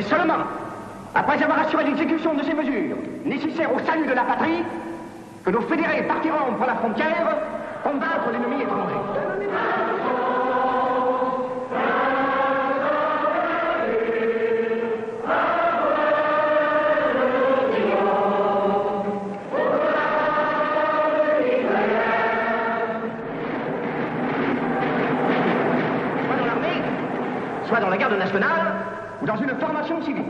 C'est seulement après avoir assuré l'exécution de ces mesures nécessaires au salut de la patrie que nos fédérés partiront pour la frontière combattre l'ennemi étranger. Soit dans la garde nationale ou dans une formation civique.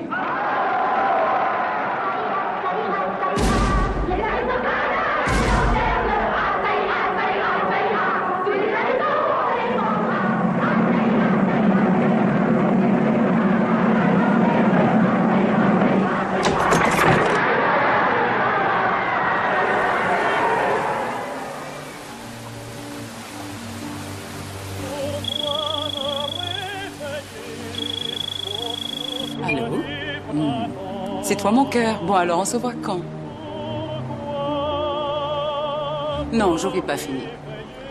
C'est toi mon cœur. Bon alors on se voit quand? Non, j'aurais pas fini.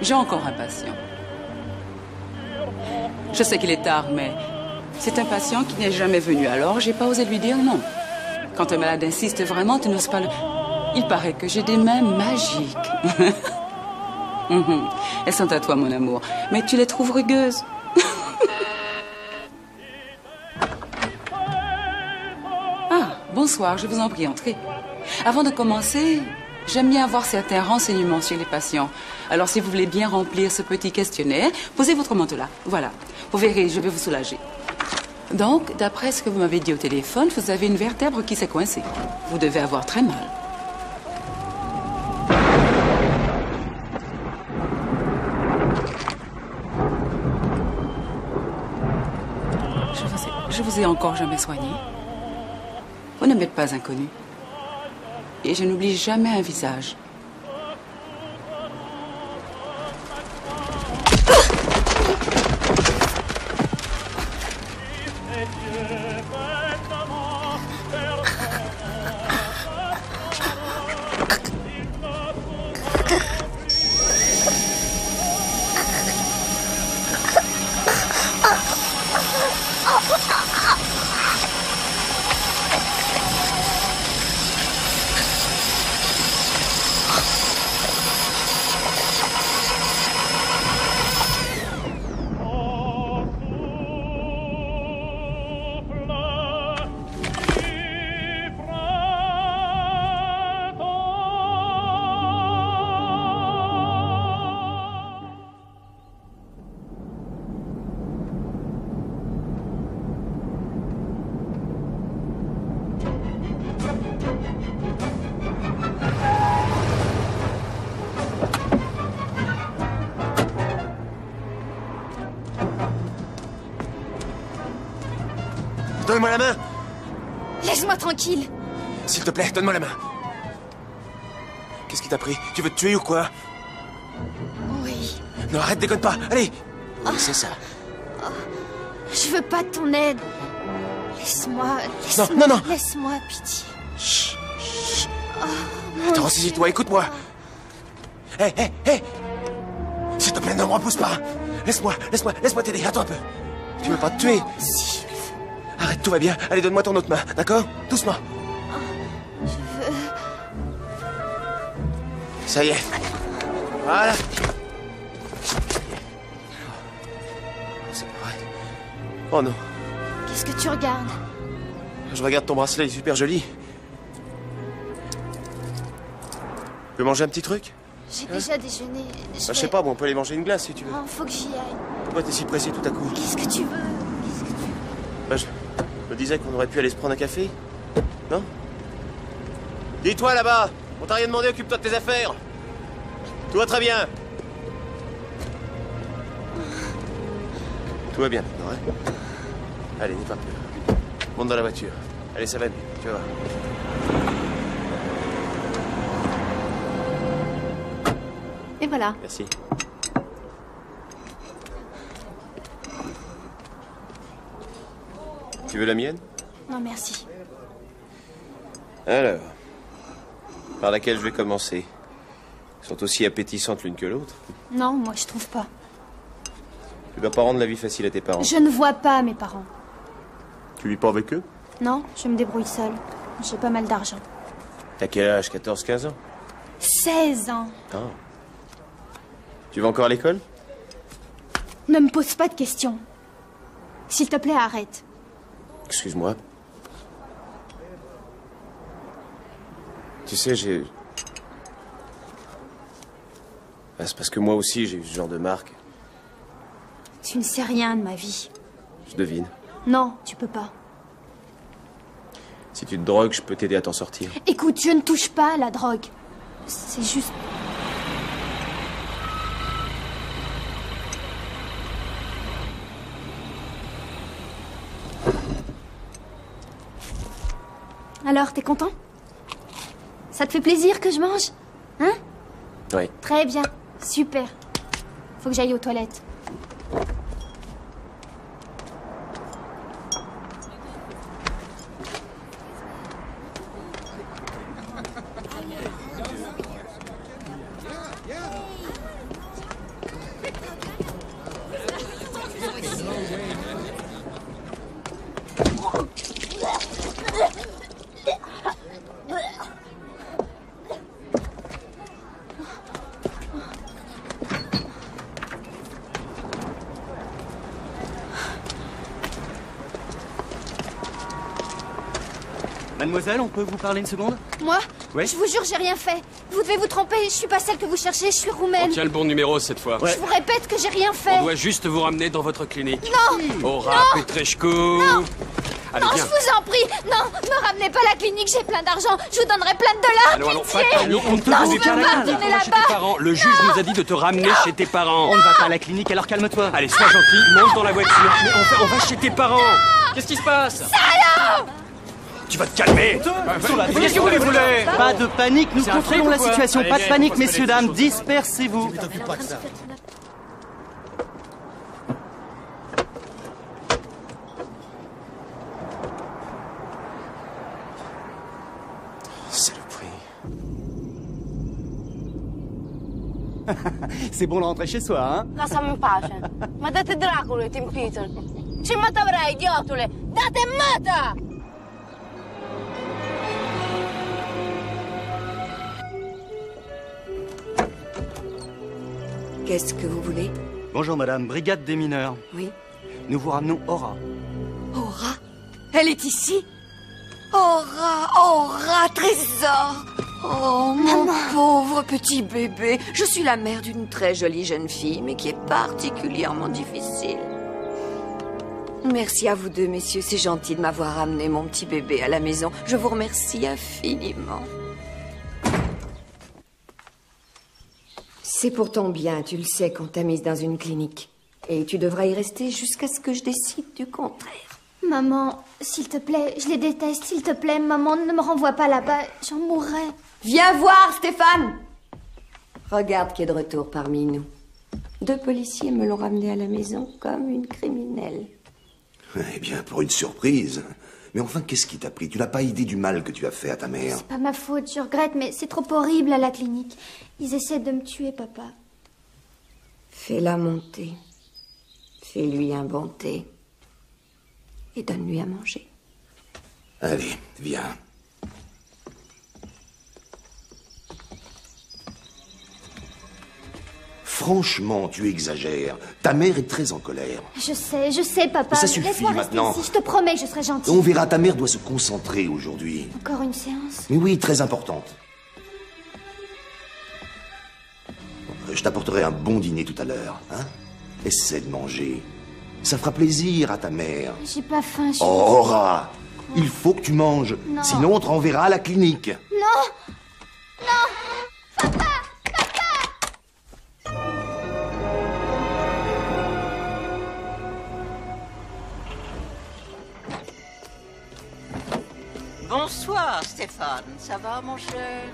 J'ai encore un patient. Je sais qu'il est tard, mais c'est un patient qui n'est jamais venu. Alors j'ai pas osé lui dire non. Quand un malade insiste vraiment, tu n'oses pas le... Il paraît que j'ai des mains magiques. Elles sont à toi mon amour. Mais tu les trouves rugueuses. Bonsoir, je vous en prie, entrez. Avant de commencer, j'aime bien avoir certains renseignements sur les patients. Alors, si vous voulez bien remplir ce petit questionnaire, posez votre manteau là. Voilà. Vous verrez, je vais vous soulager. Donc, d'après ce que vous m'avez dit au téléphone, vous avez une vertèbre qui s'est coincée. Vous devez avoir très mal. Je vous ai encore jamais soigné. Vous ne m'êtes pas inconnu. Et je n'oublie jamais un visage. Donne-moi la main! Laisse-moi tranquille! S'il te plaît, donne-moi la main. Qu'est-ce qui t'a pris? Tu veux te tuer ou quoi? Oui. Non, arrête, déconne pas! Allez! Oui, c'est ça. Je veux pas de ton aide. Laisse-moi. Non. Laisse-moi, pitié. Chut, chut. Attends, ressaisis-toi, écoute-moi. Hé! S'il te plaît, ne me repousse pas. Laisse-moi t'aider. Attends un peu. Tu veux pas te tuer? Si. Arrête, tout va bien. Allez, donne-moi ton autre main, d'accord? Doucement. Je veux... Ça y est. Voilà. C'est pas vrai. Oh non. Qu'est-ce que tu regardes? Je regarde ton bracelet, il est super joli. Tu veux manger un petit truc? J'ai déjà déjeuné. Je sais pas, bon, on peut aller manger une glace si tu veux. Oh, faut que j'y aille. Pourquoi t'es si pressé tout à coup? Qu'est-ce que tu veux? Bah, je me disais qu'on aurait pu aller se prendre un café. Non? Dis-toi là-bas, on t'a rien demandé, occupe-toi de tes affaires. Tout va très bien. Tout va bien maintenant, hein? Allez, n'aie pas peur. Monte dans la voiture. Allez, ça va mieux, tu vas voir. Et voilà. Merci. Tu veux la mienne? Non, merci. Alors, par laquelle je vais commencer? Elles sont aussi appétissantes l'une que l'autre. Non, moi, je trouve pas. Tu dois pas rendre la vie facile à tes parents. Je ne vois pas mes parents. Tu vis pas avec eux? Non, je me débrouille seule. J'ai pas mal d'argent. T'as quel âge? 14, 15 ans? 16 ans. Oh. Tu vas encore à l'école? Ne me pose pas de questions. S'il te plaît, arrête. Excuse-moi. Tu sais, j'ai... Ah, c'est parce que moi aussi, j'ai eu ce genre de marque. Tu ne sais rien de ma vie. Je devine. Non, tu peux pas. Si tu te drogues, je peux t'aider à t'en sortir. Écoute, je ne touche pas à la drogue. C'est juste... Alors, t'es content? Ça te fait plaisir que je mange? Hein? Oui. Très bien. Super. Faut que j'aille aux toilettes. Mademoiselle, on peut vous parler une seconde? Moi? Ouais. Je vous jure, j'ai rien fait. Vous devez vous tromper. Je suis pas celle que vous cherchez. Je suis roumaine. On tient le bon numéro cette fois. Je vous répète que j'ai rien fait. On doit juste vous ramener dans votre clinique. Non! Aura Petrescu. Non! Allez, Non, viens. je vous en prie. Non, me ramenez pas la clinique. J'ai plein d'argent. Je vous donnerai plein de dollars. Allons, allons, Pitié. on te Non, donne je des veux pas câlins. retourner On va chez tes là-bas. parents. Le juge nous a dit de te ramener chez tes parents. On ne va pas à la clinique, alors calme-toi. Allez, sois gentil, monte dans la voiture. Mais on va chez tes parents. Qu'est-ce qui se passe? Tu vas te calmer. Qu'est-ce que vous voulez? Pas de panique, nous un contrôlons truc la ou quoi? situation. Allez, Pas de viens, panique, faut se messieurs, faire les dames. choses. Dispersez-vous. Saloperie. C'est bon de rentrer chez soi, hein? Lasciami in pace. Ma date Dracula, Tim Peter. Ci matavrai, idiotole! Date mata! Qu'est-ce que vous voulez? Bonjour madame, brigade des mineurs. Oui. Nous vous ramenons Aura. Aura? Elle est ici? Aura, Aura, trésor! Oh, mon pauvre petit bébé. Je suis la mère d'une très jolie jeune fille, mais qui est particulièrement difficile. Merci à vous deux, messieurs. C'est gentil de m'avoir amené mon petit bébé à la maison. Je vous remercie infiniment. C'est pour ton bien, tu le sais, qu'on t'a mise dans une clinique. Et tu devras y rester jusqu'à ce que je décide du contraire. Maman, s'il te plaît, je les déteste. S'il te plaît, maman, ne me renvoie pas là-bas. J'en mourrais. Viens voir, Stéphane! Regarde qui est de retour parmi nous. 2 policiers me l'ont ramenée à la maison comme une criminelle. Eh bien, pour une surprise. Mais enfin, qu'est-ce qui t'a pris? Tu n'as pas idée du mal que tu as fait à ta mère. C'est pas ma faute, je regrette, mais c'est trop horrible à la clinique. Ils essaient de me tuer, papa. Fais-la monter. Fais-lui un bon thé. Et donne-lui à manger. Allez, viens. Franchement, tu exagères. Ta mère est très en colère. Je sais, papa. Mais ça suffit Laisse-moi rester maintenant. ici, je te promets que je serai gentille. On verra, ta mère doit se concentrer aujourd'hui. Encore une séance? Mais oui, très importante. Je t'apporterai un bon dîner tout à l'heure, hein? Essaie de manger. Ça fera plaisir à ta mère. J'ai pas faim, je suis... Oh, Aura, il faut que tu manges. Non. Sinon, on te renverra à la clinique. Non! Bonsoir, Stéphane. Ça va, mon cher?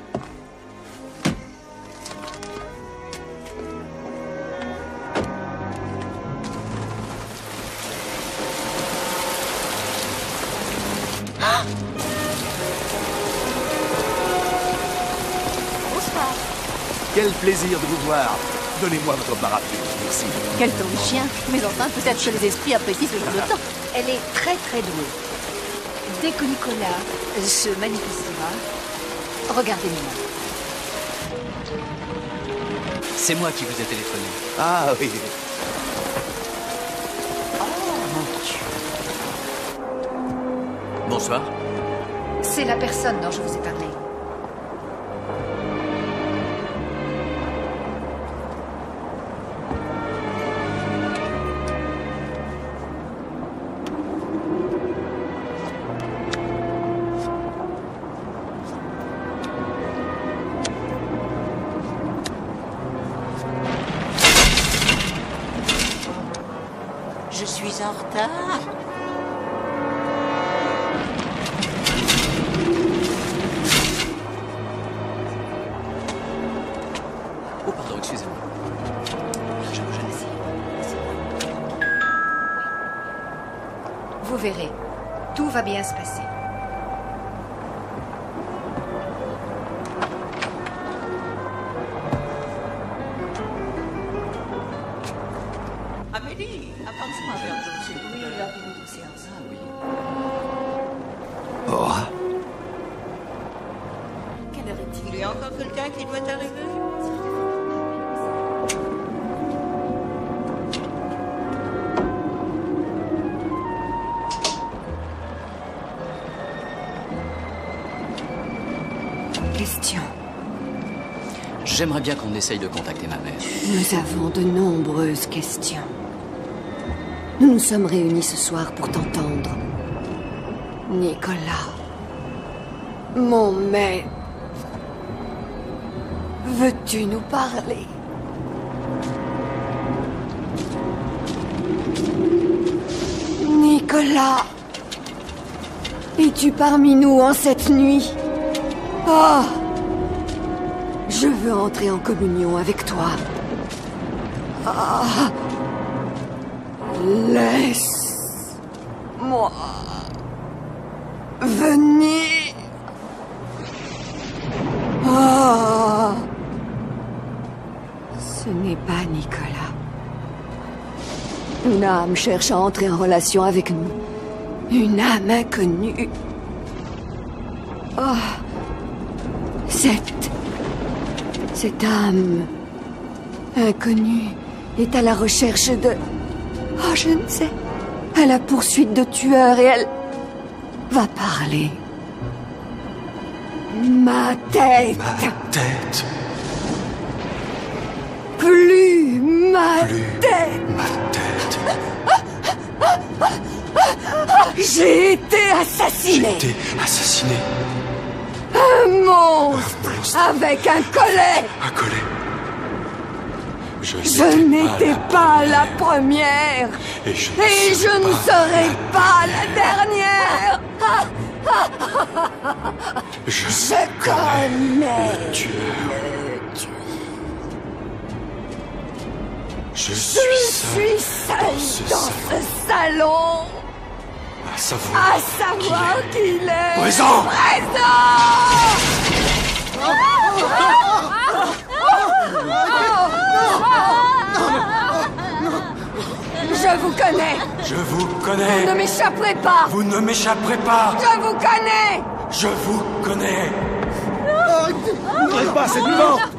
Bonsoir. Quel plaisir de vous voir. Donnez-moi votre parapluie, merci. Quel ton de chien. Mais enfin, peut-être que les esprits apprécient ce genre de temps. Elle est très très douée. Dès que Nicolas se manifestera, regardez maman. C'est moi qui vous ai téléphoné. Ah oui. Bonsoir. C'est la personne dont je vous ai parlé. Je suis en retard. Oh, pardon, excusez-moi. Vous verrez, tout va bien se passer. Amélie, apporte-moi un verre d'eau, s'il vous plaît. Oui, lors de notre séance. Ah oui. Aura. Quelle heure est-il? Il y a encore quelqu'un qui doit arriver? Question. J'aimerais bien qu'on essaye de contacter ma mère. Nous avons de nombreuses questions. Nous nous sommes réunis ce soir pour t'entendre. Nicolas. Mon maître. Veux-tu nous parler? Nicolas. Es-tu parmi nous en cette nuit? Oh! Je veux entrer en communion avec toi. Ah! Laisse-moi venir. Oh! Ce n'est pas Nicolas. Une âme cherche à entrer en relation avec nous. Une âme inconnue. Oh! Cette âme inconnue est à la recherche de... Oh, je ne sais. À la poursuite de tueurs et elle va parler. Ma tête. Ma tête. Plus ma tête. Ma tête. J'ai été assassiné. J'ai été assassiné. Un monstre avec un collet. Un collet. Je n'étais pas la première. Et je ne serai pas la dernière. Je connais le tueur. Je suis seule dans ce salon. À savoir qu'il est présent. Je vous connais. Je vous connais. Vous ne m'échapperez pas. Vous ne m'échapperez pas. Je vous connais. Je vous connais. N'ouvrez pas cette porte.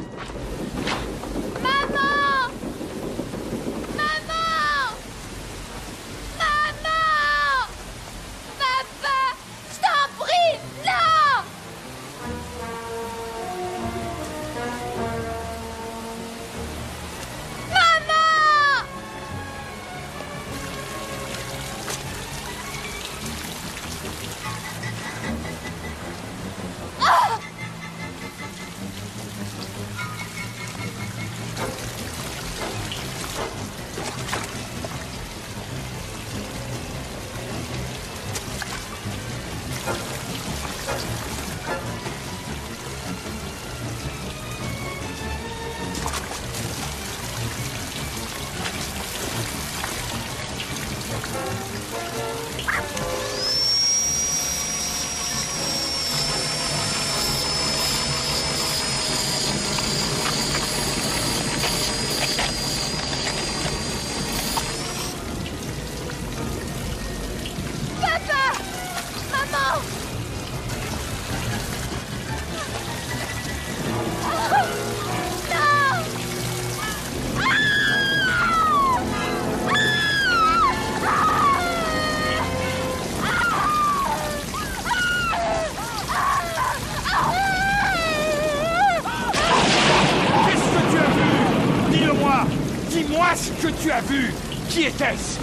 Dis-moi ce que tu as vu. Qui était-ce?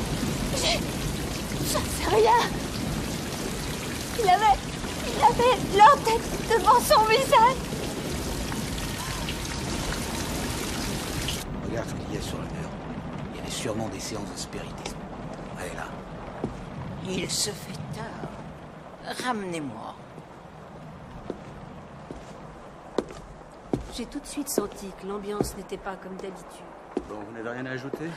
J'en sais rien. Il avait leur tête devant son visage. Regarde ce qu'il y a sur le mur. Il y avait sûrement des séances de spiritisme. Allez là. Il se fait tard. Ramenez-moi. J'ai tout de suite senti que l'ambiance n'était pas comme d'habitude. Bon, vous n'avez rien à ajouter?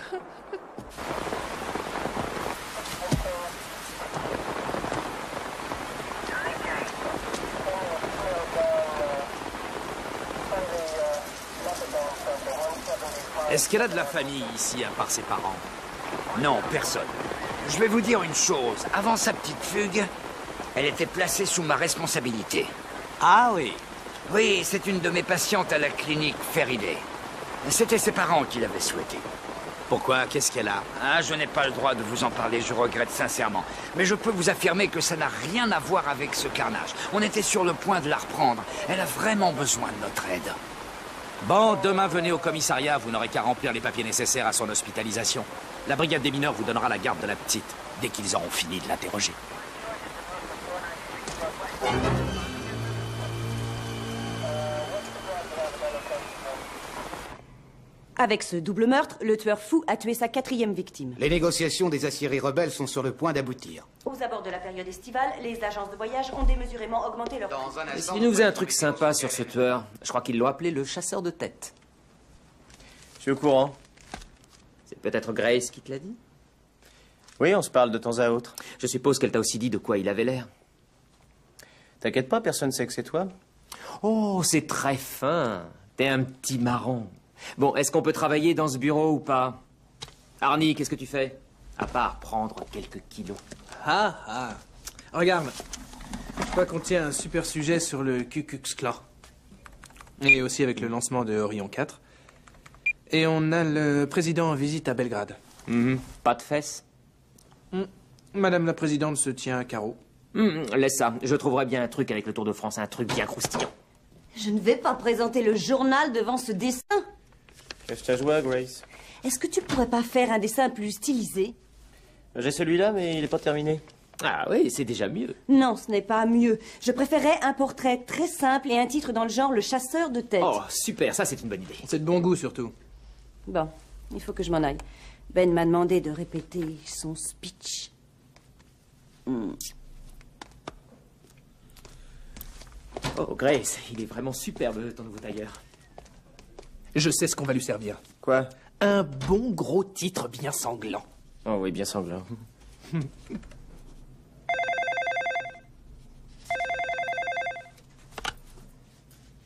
Est-ce qu'elle a de la famille ici, à part ses parents? Non, personne. Je vais vous dire une chose. Avant sa petite fugue, elle était placée sous ma responsabilité. Ah oui? Oui, c'est une de mes patientes à la clinique Faraday. C'était ses parents qui l'avaient souhaité. Pourquoi? Qu'est-ce qu'elle a? Ah, je n'ai pas le droit de vous en parler, je regrette sincèrement. Mais je peux vous affirmer que ça n'a rien à voir avec ce carnage. On était sur le point de la reprendre. Elle a vraiment besoin de notre aide. Bon, demain, venez au commissariat. Vous n'aurez qu'à remplir les papiers nécessaires à son hospitalisation. La brigade des mineurs vous donnera la garde de la petite, dès qu'ils auront fini de l'interroger. Avec ce double meurtre, le tueur fou a tué sa 4e victime. Les négociations des aciéries rebelles sont sur le point d'aboutir. Aux abords de la période estivale, les agences de voyage ont démesurément augmenté leur prix. Et s'il nous faisait un truc sympa sur ce tueur, je crois qu'ils l'ont appelé le chasseur de tête. Je suis au courant. C'est peut-être Grace qui te l'a dit? Oui, on se parle de temps à autre. Je suppose qu'elle t'a aussi dit de quoi il avait l'air. T'inquiète pas, personne ne sait que c'est toi. Oh, c'est très fin. T'es un petit marron. Bon, est-ce qu'on peut travailler dans ce bureau ou pas? Arnie, qu'est-ce que tu fais? À part prendre quelques kilos. Ah. Regarde. Je crois qu'on tient un super sujet sur le Ku Klux Klan. Et aussi avec le lancement de Orion 4. Et on a le président en visite à Belgrade. Pas de fesses? Madame la présidente se tient à carreau. Laisse ça. Je trouverai bien un truc avec le Tour de France, un truc bien croustillant. Je ne vais pas présenter le journal devant ce dessin. Qu'est-ce que t'as joué, Grace? Est-ce que tu pourrais pas faire un dessin plus stylisé? J'ai celui-là, mais il n'est pas terminé. Ah oui, c'est déjà mieux. Non, ce n'est pas mieux. Je préférais un portrait très simple et un titre dans le genre Le chasseur de tête. Oh, super, ça c'est une bonne idée. C'est de bon goût, surtout. Bon, il faut que je m'en aille. Ben m'a demandé de répéter son speech. Oh, Grace, il est vraiment superbe, ton nouveau tailleur. Je sais ce qu'on va lui servir. Quoi? Un bon gros titre bien sanglant. Oh oui, bien sanglant.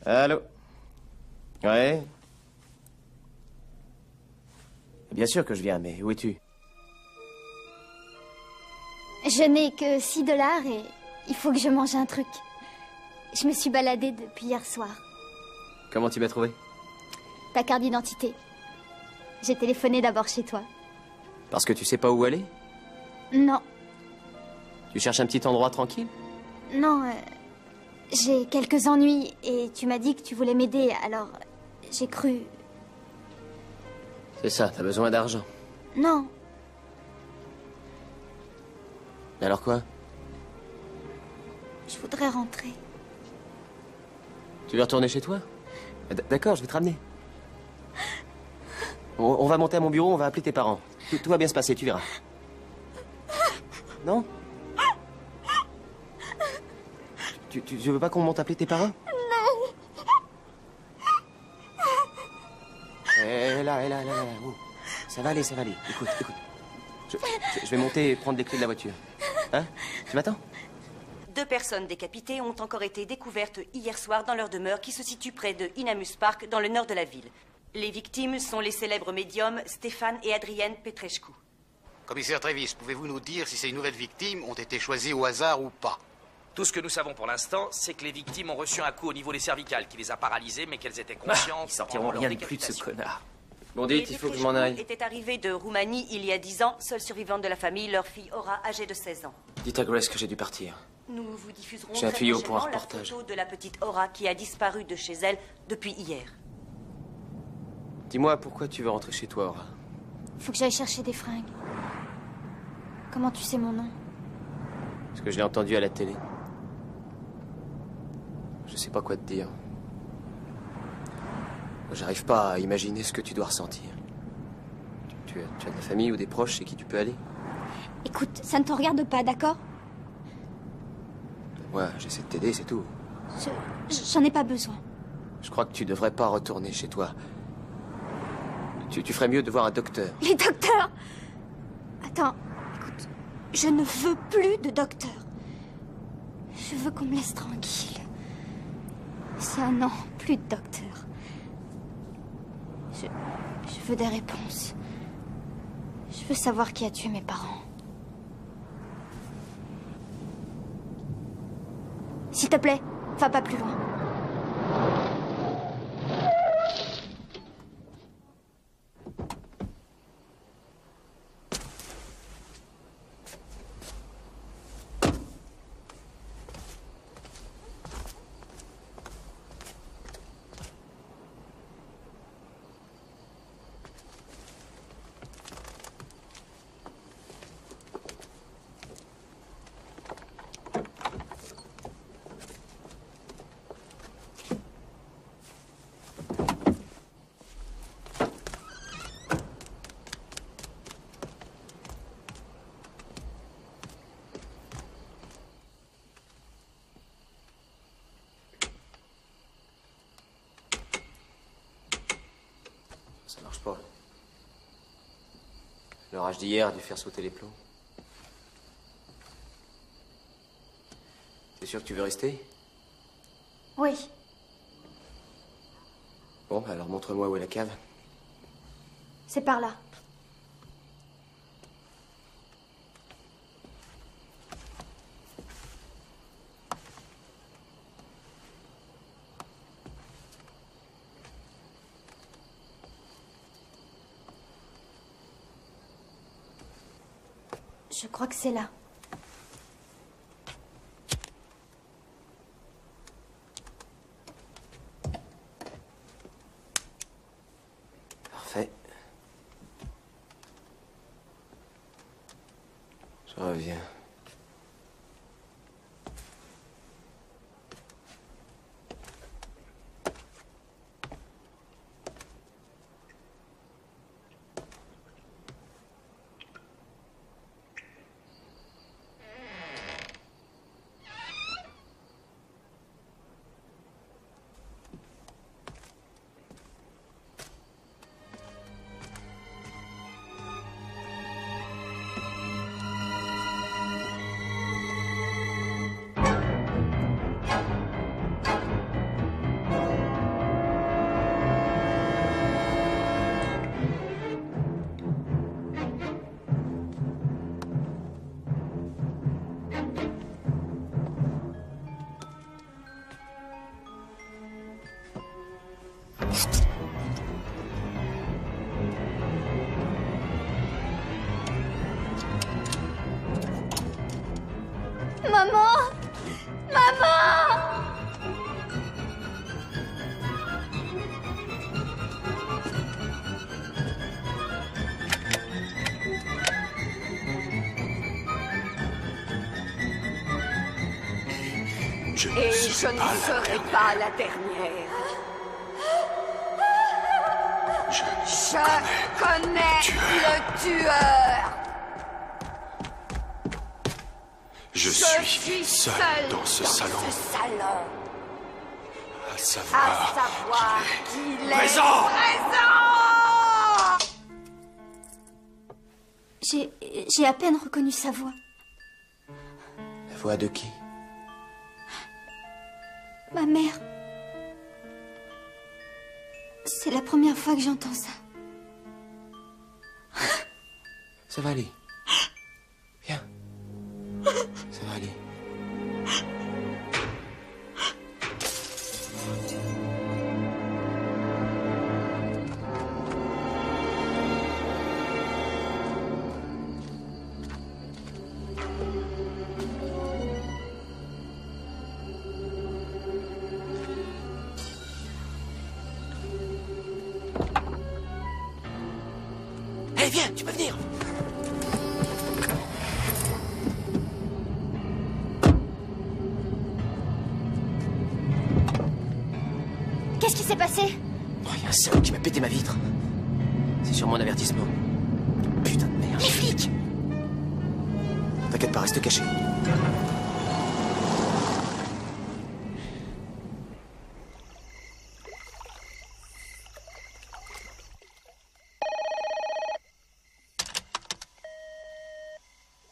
Allô? Ouais? Bien sûr que je viens, mais où es-tu? Je n'ai que $6 et il faut que je mange un truc. Je me suis baladée depuis hier soir. Comment tu m'as trouvé? Ta carte d'identité. J'ai téléphoné d'abord chez toi. Parce que tu sais pas où aller? Non, Tu cherches un petit endroit tranquille? non, j'ai quelques ennuis et tu m'as dit que tu voulais m'aider, alors j'ai cru... C'est ça, t'as besoin d'argent. Non, Alors quoi? je voudrais rentrer. Tu veux retourner chez toi? D'accord, je vais te ramener. On va monter à mon bureau, on va appeler tes parents. Tout va bien se passer, tu verras. Non? Tu veux pas qu'on monte appeler tes parents? Non. Là. Oh. Ça va aller. Écoute. Je vais monter et prendre les clés de la voiture. Hein? Tu m'attends? 2 personnes décapitées ont encore été découvertes hier soir dans leur demeure qui se situe près de Inamus Park, dans le nord de la ville. Les victimes sont les célèbres médiums Stéphane et Adrienne Petrescu. Commissaire Travis, pouvez-vous nous dire si ces nouvelles victimes ont été choisies au hasard ou pas? Tout ce que nous savons pour l'instant, c'est que les victimes ont reçu un coup au niveau des cervicales qui les a paralysées, mais qu'elles étaient conscientes. Ils sortiront rien de plus de ce connard. Bon, dites, il faut que je m'en Les aille. étaient arrivés de Roumanie il y a 10 ans, seule survivante de la famille, leur fille Aura, âgée de 16 ans. Dites à Grace que j'ai dû partir. Nous vous diffuserons J'ai un très tuyau pour un prochainement reportage. la photo de la petite Aura qui a disparu de chez elle depuis hier. Dis-moi, pourquoi tu veux rentrer chez toi, Aura? Faut que j'aille chercher des fringues. Comment tu sais mon nom? Parce que je l'ai entendu à la télé. Je sais pas quoi te dire. J'arrive pas à imaginer ce que tu dois ressentir. Tu as de la famille ou des proches chez qui tu peux aller? Écoute, ça ne te regarde pas, d'accord? Ouais, j'essaie de t'aider, c'est tout. J'en ai pas besoin. Je crois que tu devrais pas retourner chez toi. Tu ferais mieux de voir un docteur. Les docteurs! Attends, écoute, je ne veux plus de docteur. Je veux qu'on me laisse tranquille. C'est un an, plus de docteur. Je veux des réponses. Je veux savoir qui a tué mes parents. S'il te plaît, va pas plus loin. Ça marche pas. L'orage d'hier a dû faire sauter les plombs. T'es sûr que tu veux rester? Oui. Bon, alors montre-moi où est la cave. C'est par là. Je crois que c'est là. Parfait. Je reviens. Maman! Maman! Et je ne serai pas la dernière. Je connais le tueur. Je suis seul dans ce salon. À savoir qu'il est présent. J'ai à peine reconnu sa voix. La voix de qui? Ma mère. C'est la première fois que j'entends ça. Ça va aller. Viens. Ça va aller. Allez, viens, tu peux venir. Qu'est-ce qui s'est passé? Oh, il y a un salaud qui m'a pété ma vitre. C'est sur mon avertissement. Putain de merde. Les flics! T'inquiète pas, reste caché.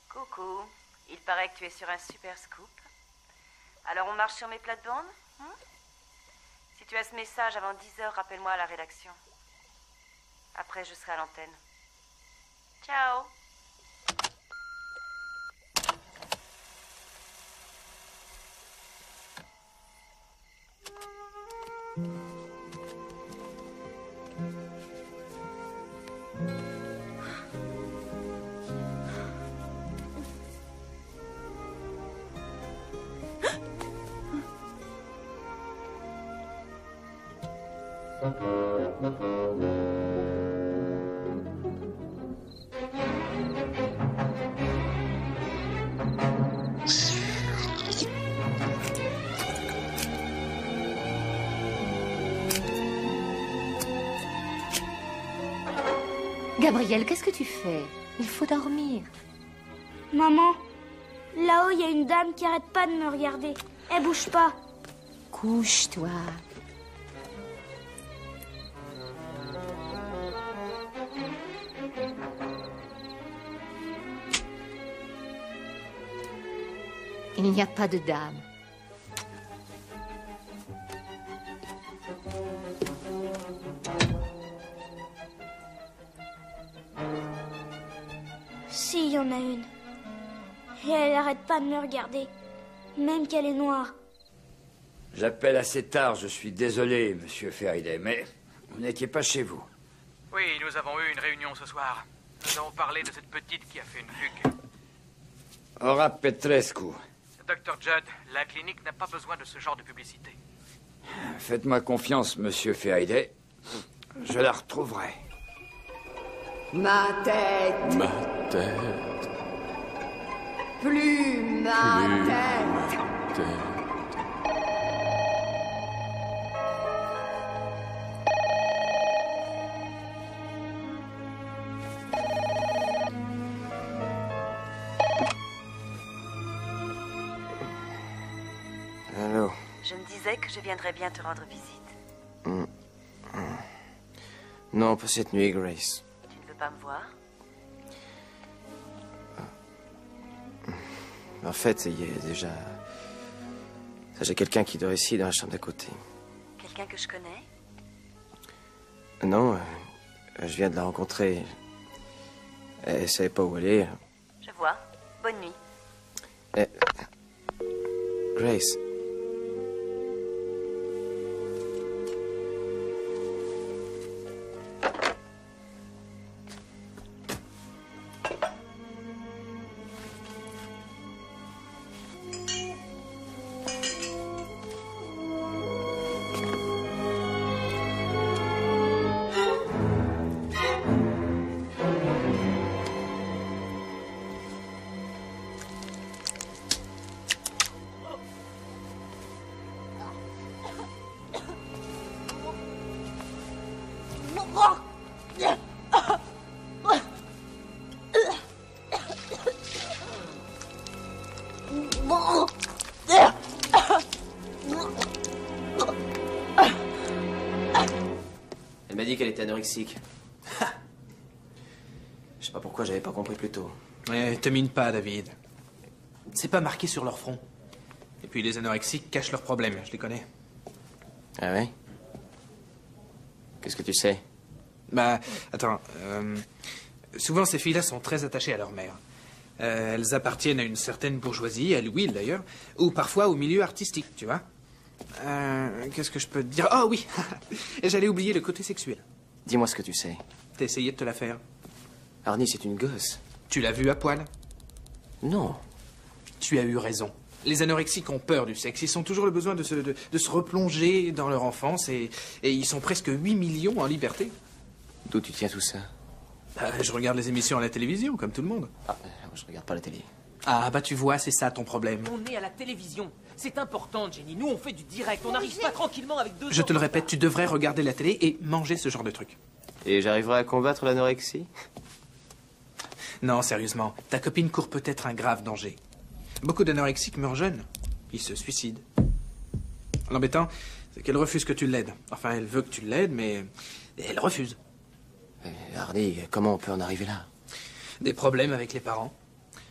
Coucou, il paraît que tu es sur un super scoop. Alors on marche sur mes plates-bandes, hein? Si tu as ce message avant 10h, rappelle-moi à la rédaction. Après, je serai à l'antenne. Ciao. Gabriel, qu'est-ce que tu fais? Il faut dormir. Maman, là-haut, il y a une dame qui arrête pas de me regarder. Elle bouge pas. Couche-toi. Il n'y a pas de dame. Si, il y en a une. Et elle arrête pas de me regarder, même qu'elle est noire. J'appelle assez tard, je suis désolé, monsieur Faraday, mais vous n'étiez pas chez vous. Oui, nous avons eu une réunion ce soir. Nous avons parlé de cette petite qui a fait une fugue. Ora Petrescu, Dr. Judd, la clinique n'a pas besoin de ce genre de publicité. faites-moi confiance, monsieur Faraday. Je la retrouverai. Ma tête. Ma tête. Plus ma tête. Allô? Je me disais que je viendrais bien te rendre visite. Non, pas cette nuit, Grace. Tu ne veux pas me voir? En fait, il y a déjà... J'ai quelqu'un qui dort ici, dans la chambre d'à côté. Quelqu'un que je connais? Non, je viens de la rencontrer. Elle savait pas où aller. Je vois. Bonne nuit. Grace. Elle m'a dit qu'elle était anorexique. Je sais pas pourquoi j'avais pas compris plus tôt. Ouais, te mine pas, David. C'est pas marqué sur leur front. Et puis les anorexiques cachent leurs problèmes, je les connais. Ah ouais? Qu'est-ce que tu sais? Bah, attends. Souvent, ces filles-là sont très attachées à leur mère. Elles appartiennent à une certaine bourgeoisie, à Louis d'ailleurs, ou parfois au milieu artistique, tu vois. Qu'est-ce que je peux te dire? Oh oui. J'allais oublier le côté sexuel. Dis-moi ce que tu sais. T'as essayé de te la faire? Arnie, c'est une gosse. Tu l'as vue à poil? Non. Tu as eu raison. Les anorexiques ont peur du sexe. Ils ont toujours le besoin de se replonger dans leur enfance et ils sont presque 8 millions en liberté. D'où tu tiens tout ça? Je regarde les émissions à la télévision, comme tout le monde. Ah, je regarde pas la télé. Ah, bah tu vois, c'est ça ton problème. On est à la télévision. C'est important, Jenny. Nous, on fait du direct. On n'arrive pas tranquillement avec 2 Je te le répète, tu devrais regarder la télé et manger ce genre de trucs. Et j'arriverai à combattre l'anorexie? Non, sérieusement, ta copine court peut-être un grave danger. Beaucoup d'anorexiques meurent jeunes. Ils se suicident. L'embêtant, c'est qu'elle refuse que tu l'aides. Enfin, elle veut que tu l'aides, mais elle refuse. Arnie, comment on peut en arriver là? Des problèmes avec les parents.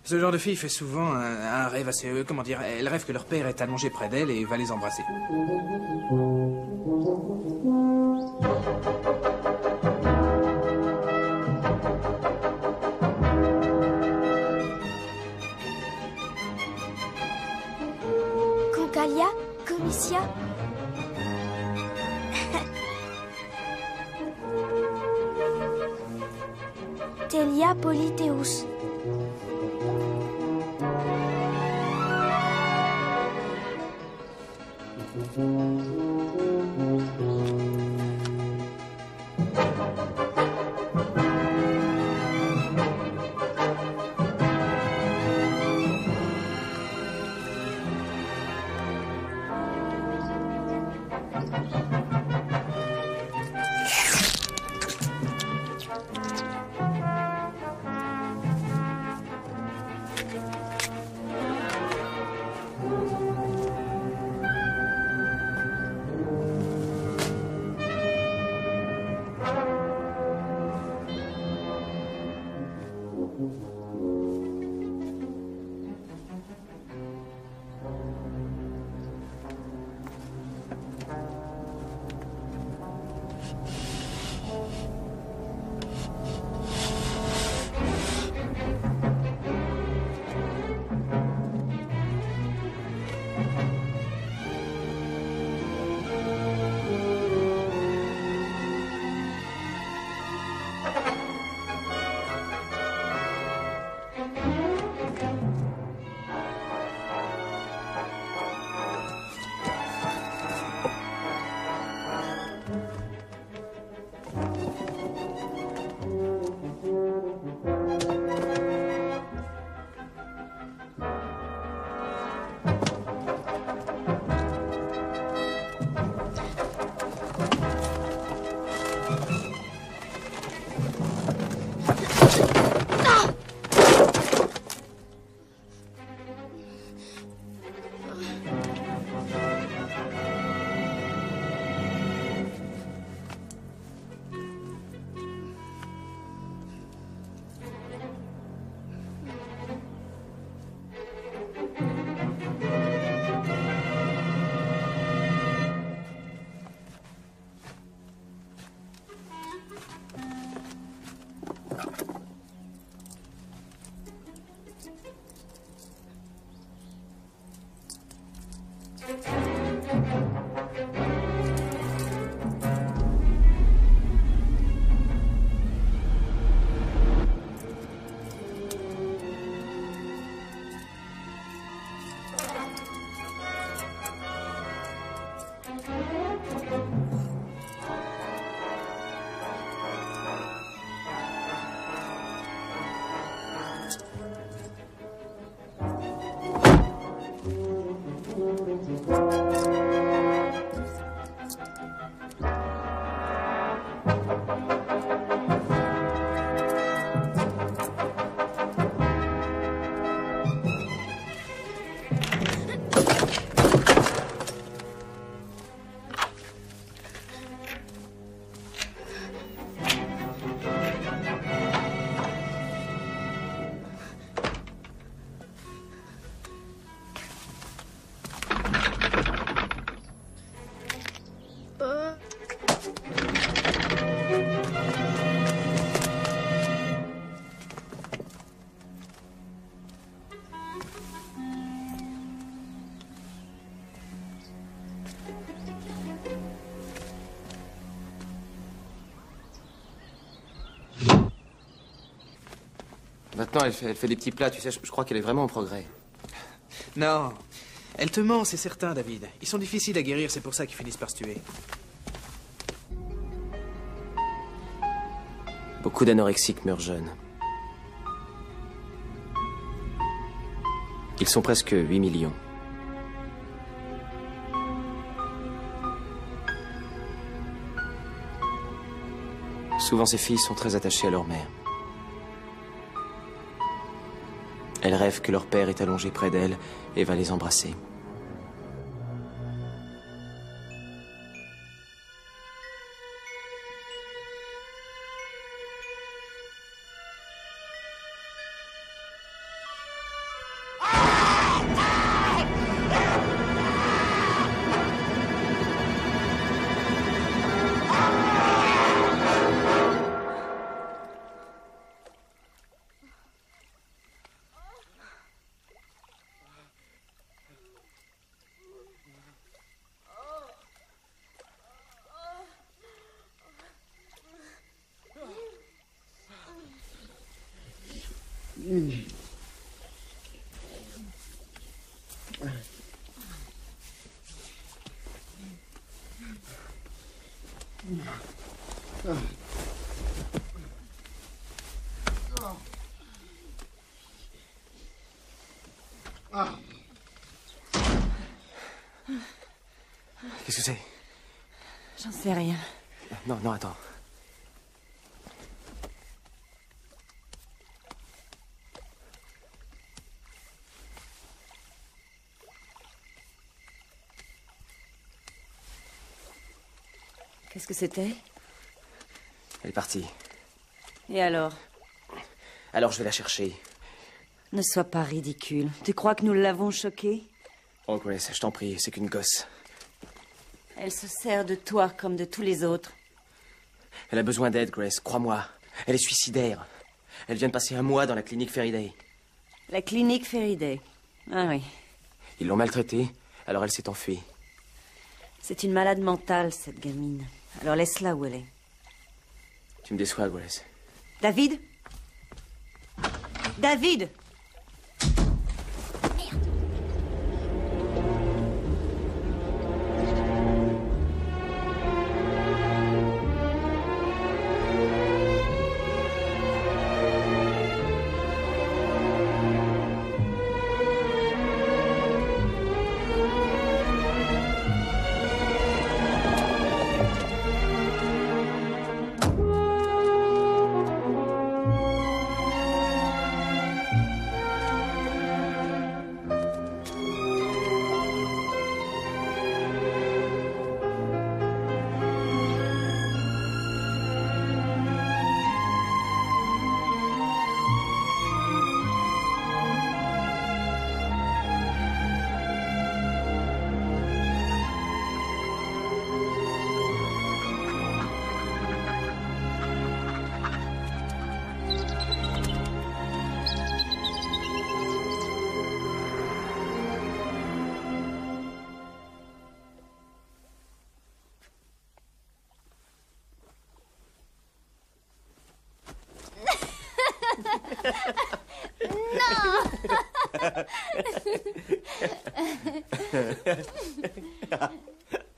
Ce genre de fille fait souvent un rêve assez... comment dire? Elle rêve que leur père est allongé près d'elle et va les embrasser. Concalia, Comicia. Telia Polyteus. Maintenant, elle fait des petits plats, tu sais, je crois qu'elle est vraiment en progrès. Non, elle te ment, c'est certain, David. Ils sont difficiles à guérir, c'est pour ça qu'ils finissent par se tuer. Beaucoup d'anorexiques meurent jeunes. Ils sont presque 8 millions. Souvent, ces filles sont très attachées à leur mère. Elles rêvent que leur père est allongé près d'elles et va les embrasser. Qu'est-ce que c'est? J'en sais rien. Non, non, attends. Qu'est-ce que c'était? Elle est partie. Et alors? Alors je vais la chercher. Ne sois pas ridicule. Tu crois que nous l'avons choquée? Oh, Grace, je t'en prie, c'est qu'une gosse. Elle se sert de toi comme de tous les autres. Elle a besoin d'aide, Grace, crois-moi. Elle est suicidaire. Elle vient de passer un mois dans la clinique Faraday. La clinique Faraday. Ah oui. Ils l'ont maltraitée, alors elle s'est enfuie. C'est une malade mentale, cette gamine. Alors laisse-la où elle est. Tu me déçois, Grace. David? David!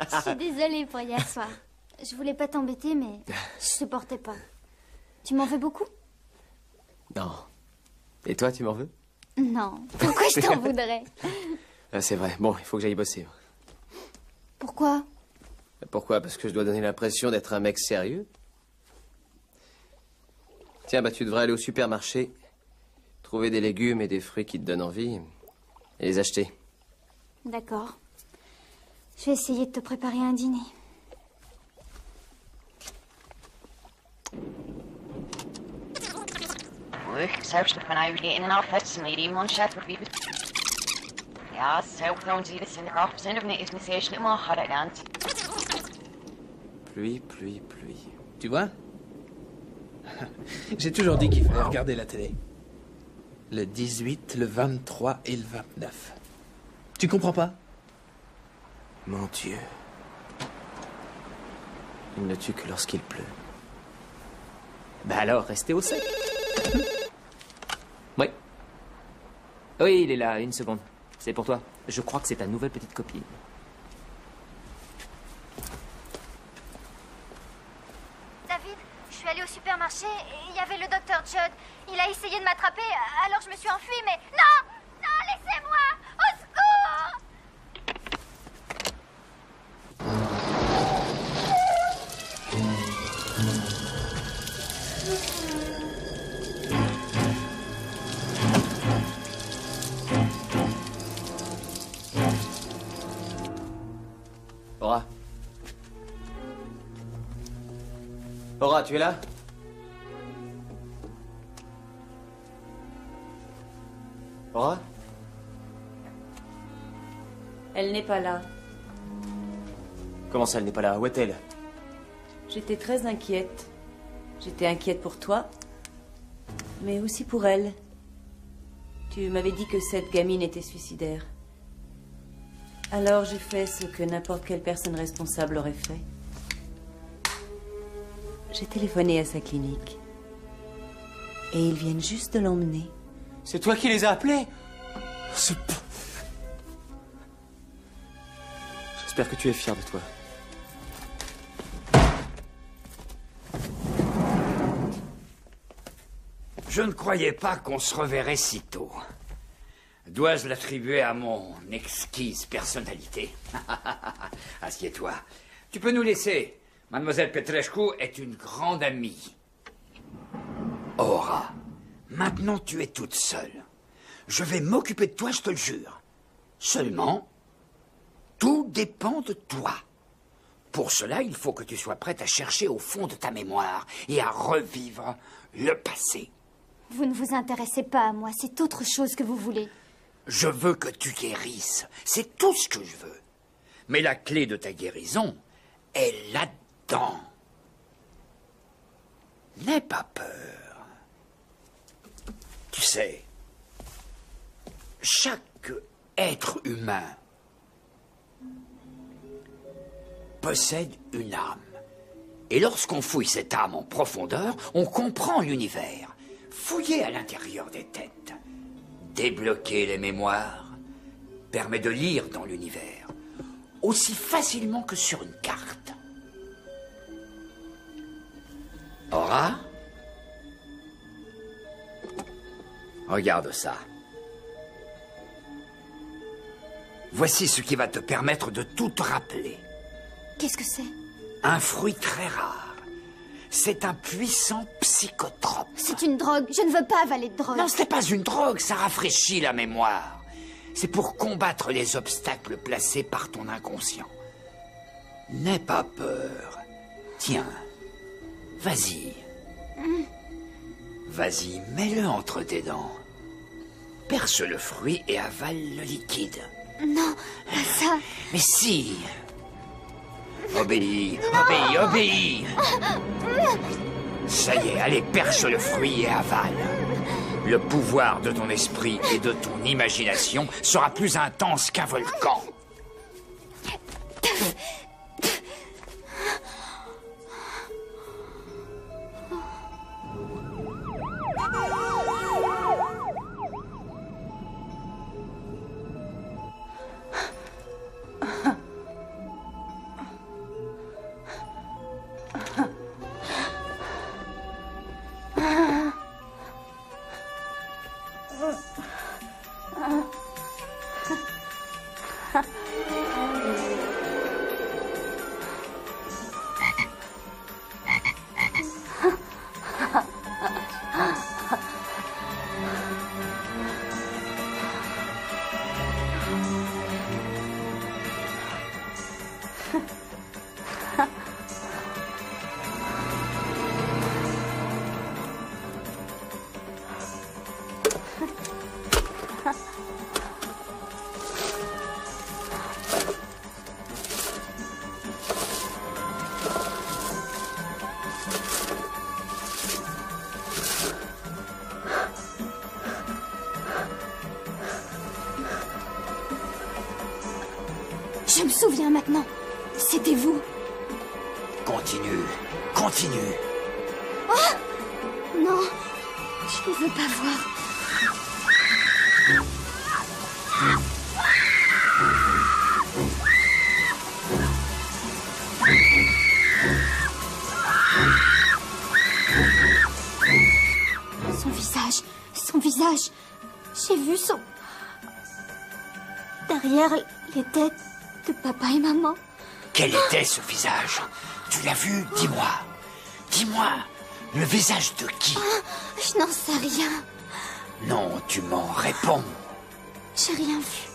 Je suis désolée pour hier soir. Je voulais pas t'embêter, mais je supportais pas. Tu m'en veux beaucoup? Non. Et toi, tu m'en veux? Non. Pourquoi je t'en voudrais? C'est vrai. Bon, il faut que j'aille bosser. Pourquoi? Pourquoi? Parce que je dois donner l'impression d'être un mec sérieux. Tiens, bah tu devrais aller au supermarché, trouver des légumes et des fruits qui te donnent envie, et les acheter. D'accord. Je vais essayer de te préparer un dîner. Selbst wenn ich in den Aufsätzen mit ihm und Chef wie ja, selbst wenn sie das in der Aufsehen of ist mir sehr schnell mal hat ganz. Pluie, pluie, pluie. Tu vois? J'ai toujours dit qu'il fallait regarder la télé. Le 18, le 23 et le 29. Tu comprends pas? Mon Dieu. Il ne tue que lorsqu'il pleut. Bah alors, restez au sec. Oui. Oui, il est là, une seconde. C'est pour toi. Je crois que c'est ta nouvelle petite copine. David, je suis allée au supermarché et il y avait le docteur Judd. Il a essayé de m'attraper, alors je me suis enfuie, mais... Non! Non, laissez-moi! Au secours! Aura. Aura, tu es là? Aura? Elle n'est pas là. Comment ça, elle n'est pas là? Où est-elle? J'étais très inquiète. J'étais inquiète pour toi, mais aussi pour elle. Tu m'avais dit que cette gamine était suicidaire. Alors j'ai fait ce que n'importe quelle personne responsable aurait fait. J'ai téléphoné à sa clinique. Et ils viennent juste de l'emmener. C'est toi qui les as appelés? J'espère que tu es fier de toi. Je ne croyais pas qu'on se reverrait si tôt. Dois-je l'attribuer à mon exquise personnalité? Assieds-toi. Tu peux nous laisser. Mademoiselle Petrescu est une grande amie. Aura, maintenant tu es toute seule. Je vais m'occuper de toi, je te le jure. Seulement, tout dépend de toi. Pour cela, il faut que tu sois prête à chercher au fond de ta mémoire et à revivre le passé. Vous ne vous intéressez pas à moi, c'est autre chose que vous voulez. Je veux que tu guérisses, c'est tout ce que je veux. Mais la clé de ta guérison est là-dedans. N'aie pas peur. Tu sais, chaque être humain possède une âme. Et lorsqu'on fouille cette âme en profondeur, on comprend l'univers. Fouiller à l'intérieur des têtes, débloquer les mémoires, permet de lire dans l'univers, aussi facilement que sur une carte. Aura? Regarde ça. Voici ce qui va te permettre de tout te rappeler. Qu'est-ce que c'est? Un fruit très rare. C'est un puissant psychotrope. C'est une drogue. Je ne veux pas avaler de drogue. Non, ce n'est pas une drogue. Ça rafraîchit la mémoire. C'est pour combattre les obstacles placés par ton inconscient. N'aie pas peur. Tiens, vas-y. Vas-y, mets-le entre tes dents. Perce le fruit et avale le liquide. Non, pas ça. Mais si. Obéis, obéis, obéis. Ça y est, allez, perce le fruit et avale. Le pouvoir de ton esprit et de ton imagination sera plus intense qu'un volcan. Je me souviens maintenant. C'était vous. Continue, continue. Oh non, je ne veux pas voir. visage. Son visage. J'ai vu son... Derrière les têtes de papa et maman. Quel était ce visage? Tu l'as vu? Dis-moi. Dis-moi. Le visage de qui? Je n'en sais rien. Non, tu m'en réponds. J'ai rien vu.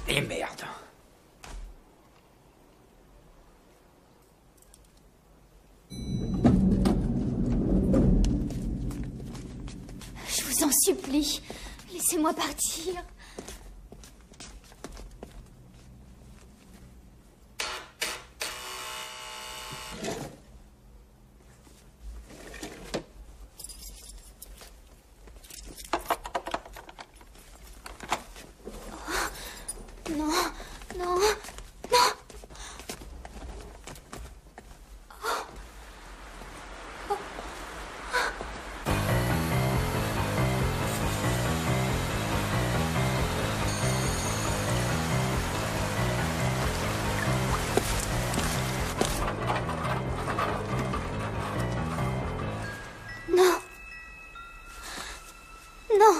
Et merde. Je vous en supplie, laissez-moi partir. Non, non, non. Non. Non.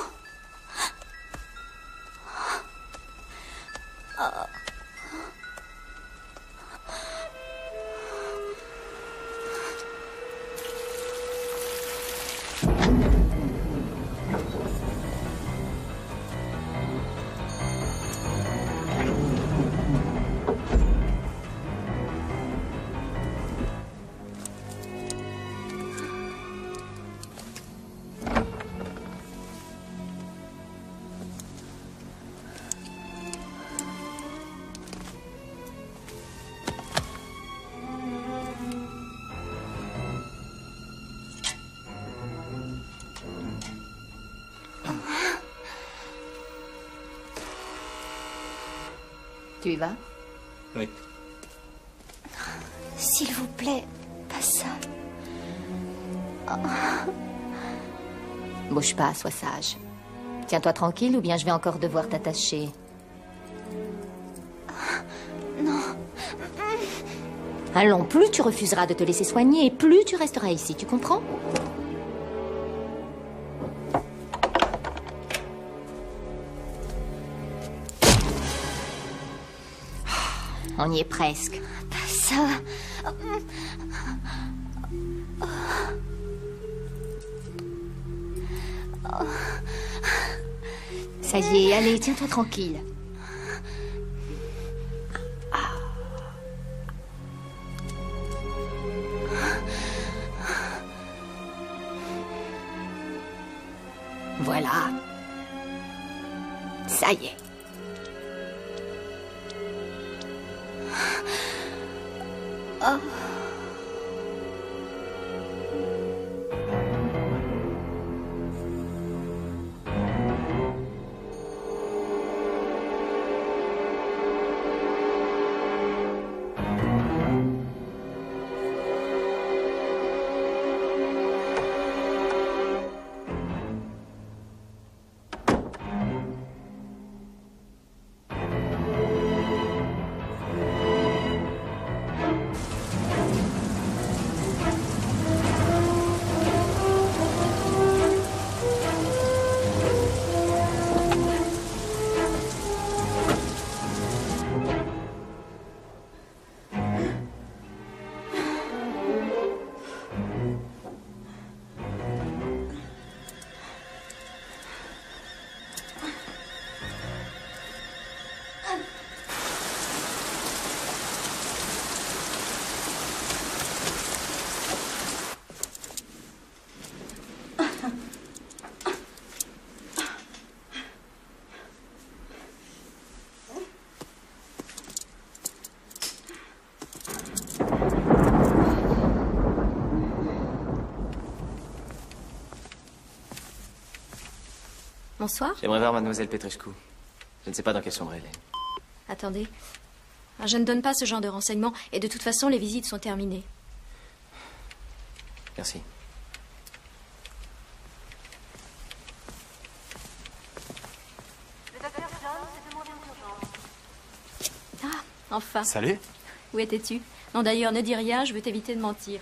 Tu y vas? Oui. S'il vous plaît, pas ça. Bouge pas, sois sage. Tiens-toi tranquille ou bien je vais encore devoir t'attacher. Non. Allons, plus tu refuseras de te laisser soigner et plus tu resteras ici, tu comprends? On y est presque. Pas ça. Ça y est, allez, tiens-toi tranquille. Voilà. Ça y est. Oh. Bonsoir. J'aimerais voir mademoiselle Petrescu. Je ne sais pas dans quelle chambre elle est. Attendez. Je ne donne pas ce genre de renseignements et de toute façon, les visites sont terminées. Merci. Le docteur John Enfin. Salut. Où étais-tu? Non, d'ailleurs, ne dis rien, je veux t'éviter de mentir.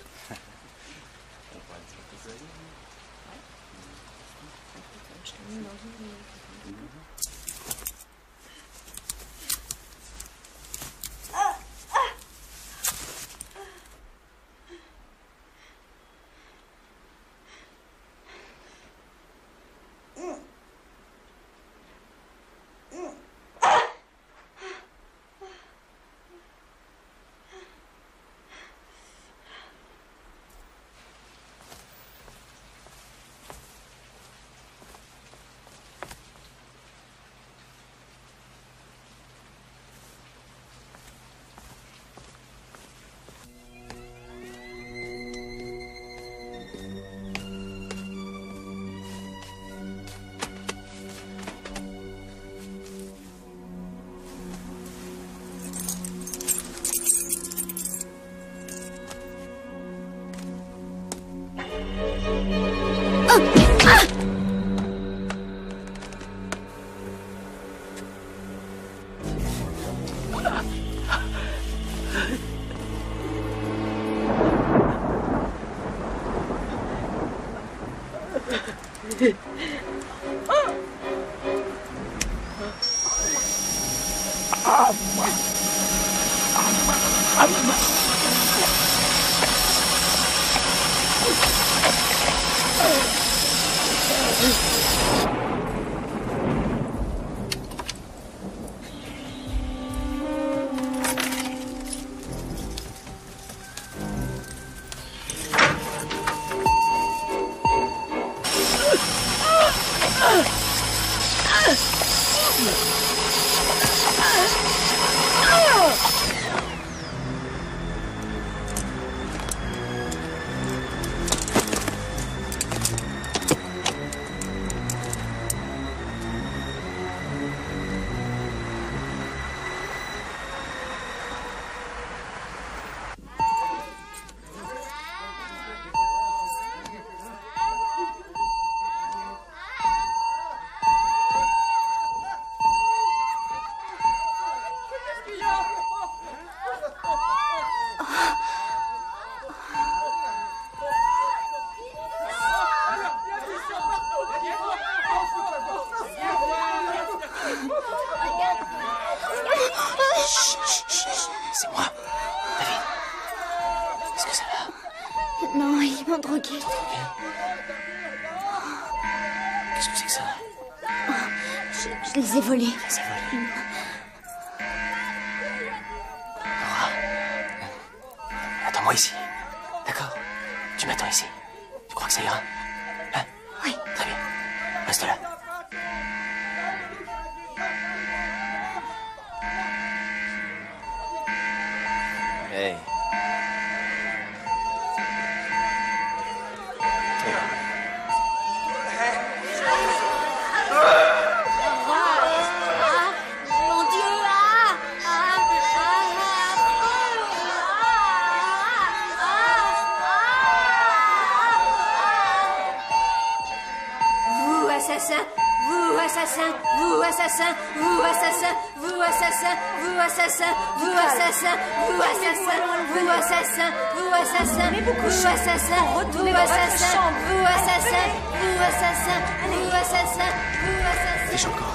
C'est moi. David. Est-ce que ça va? Non, ils m'ont drogué. Qu'est-ce que c'est que ça? Je les ai volés. Laura. Attends-moi ici. D'accord? Tu m'attends ici. Tu crois que ça ira? Hein? Oui. Très bien. Reste là. Hey. Mon Dieu, Vous, assassin, vous, assassin, vous, assassin, vous, assassin, vous, assassin, vous, assassin, vous, assassin, vous, assassin, vous, assassin, vous, assassin, vous, assassin, retournez dans votre chambre, vous, assassin, vous, assassin, vous, assassin, vous, assassin. Déjà encore.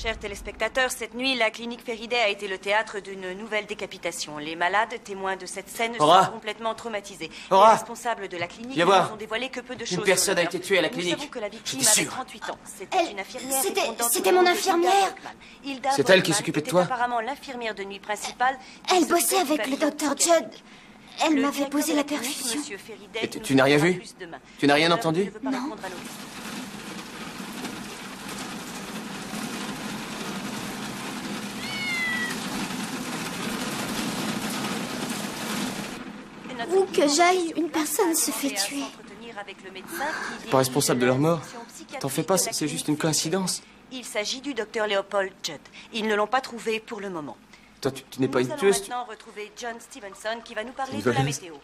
Chers téléspectateurs, cette nuit, la clinique Feriday a été le théâtre d'une nouvelle décapitation. Les malades, témoins de cette scène, Aura. sont complètement traumatisés. Aura. Les responsables de la clinique Viens nous voir. ont dévoilé que peu de choses. Une personne sur le a été tuée à la meurtre. clinique. Nous savons que la victime J'étais avait sûr. 38 ans. C'était une infirmière. C'était mon infirmière. C'est elle qui s'occupait de toi? Apparemment l'infirmière de nuit principale. Elle bossait avec le docteur Judd. Elle m'avait posé la perfusion. Et tu n'as rien vu? Tu n'as rien entendu? Non. Où que j'aille, une personne se fait tuer. T'es pas responsable de leur mort. T'en fais pas, c'est juste une coïncidence. Il s'agit du docteur Leopold Judd. Ils ne l'ont pas trouvé pour le moment. Toi, tu n'es pas Nous une allons tueuse. maintenant retrouver John Stevenson qui va nous parler Une de la voleuse. météo.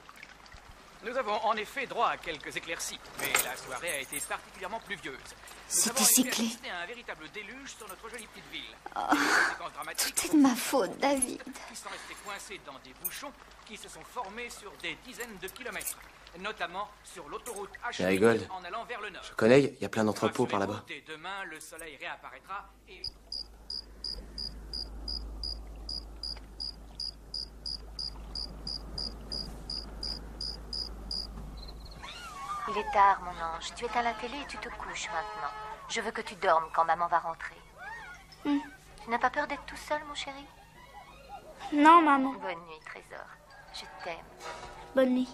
Nous avons en effet droit à quelques éclaircies, mais la soirée a été particulièrement pluvieuse. C'était cyclé. C'était un véritable déluge sur notre jolie petite ville. Oh, tout est de ma faute, David. Qui sont restés coincés dans des bouchons qui se sont formés sur des dizaines de kilomètres, notamment sur l'autoroute Tu rigoles. H8 en allant vers le nord. Je connais, il y a plein d'entrepôts par là-bas. Et demain, le soleil réapparaîtra et... Il est tard, mon ange. Tu éteins la télé et tu te couches maintenant. Je veux que tu dormes quand maman va rentrer. Tu n'as pas peur d'être tout seul, mon chéri? Non, maman. Bonne nuit, trésor. Je t'aime. Bonne nuit.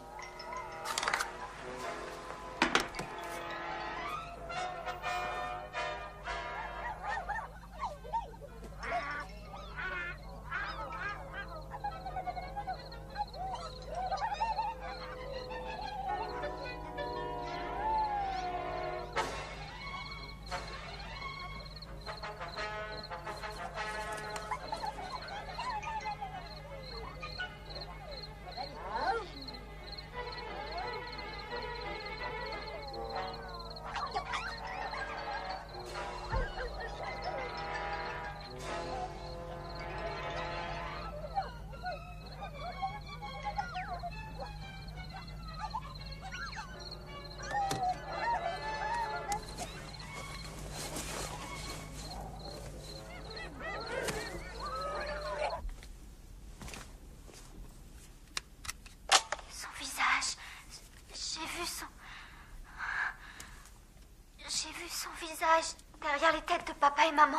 J'ai vu son visage derrière les têtes de papa et maman.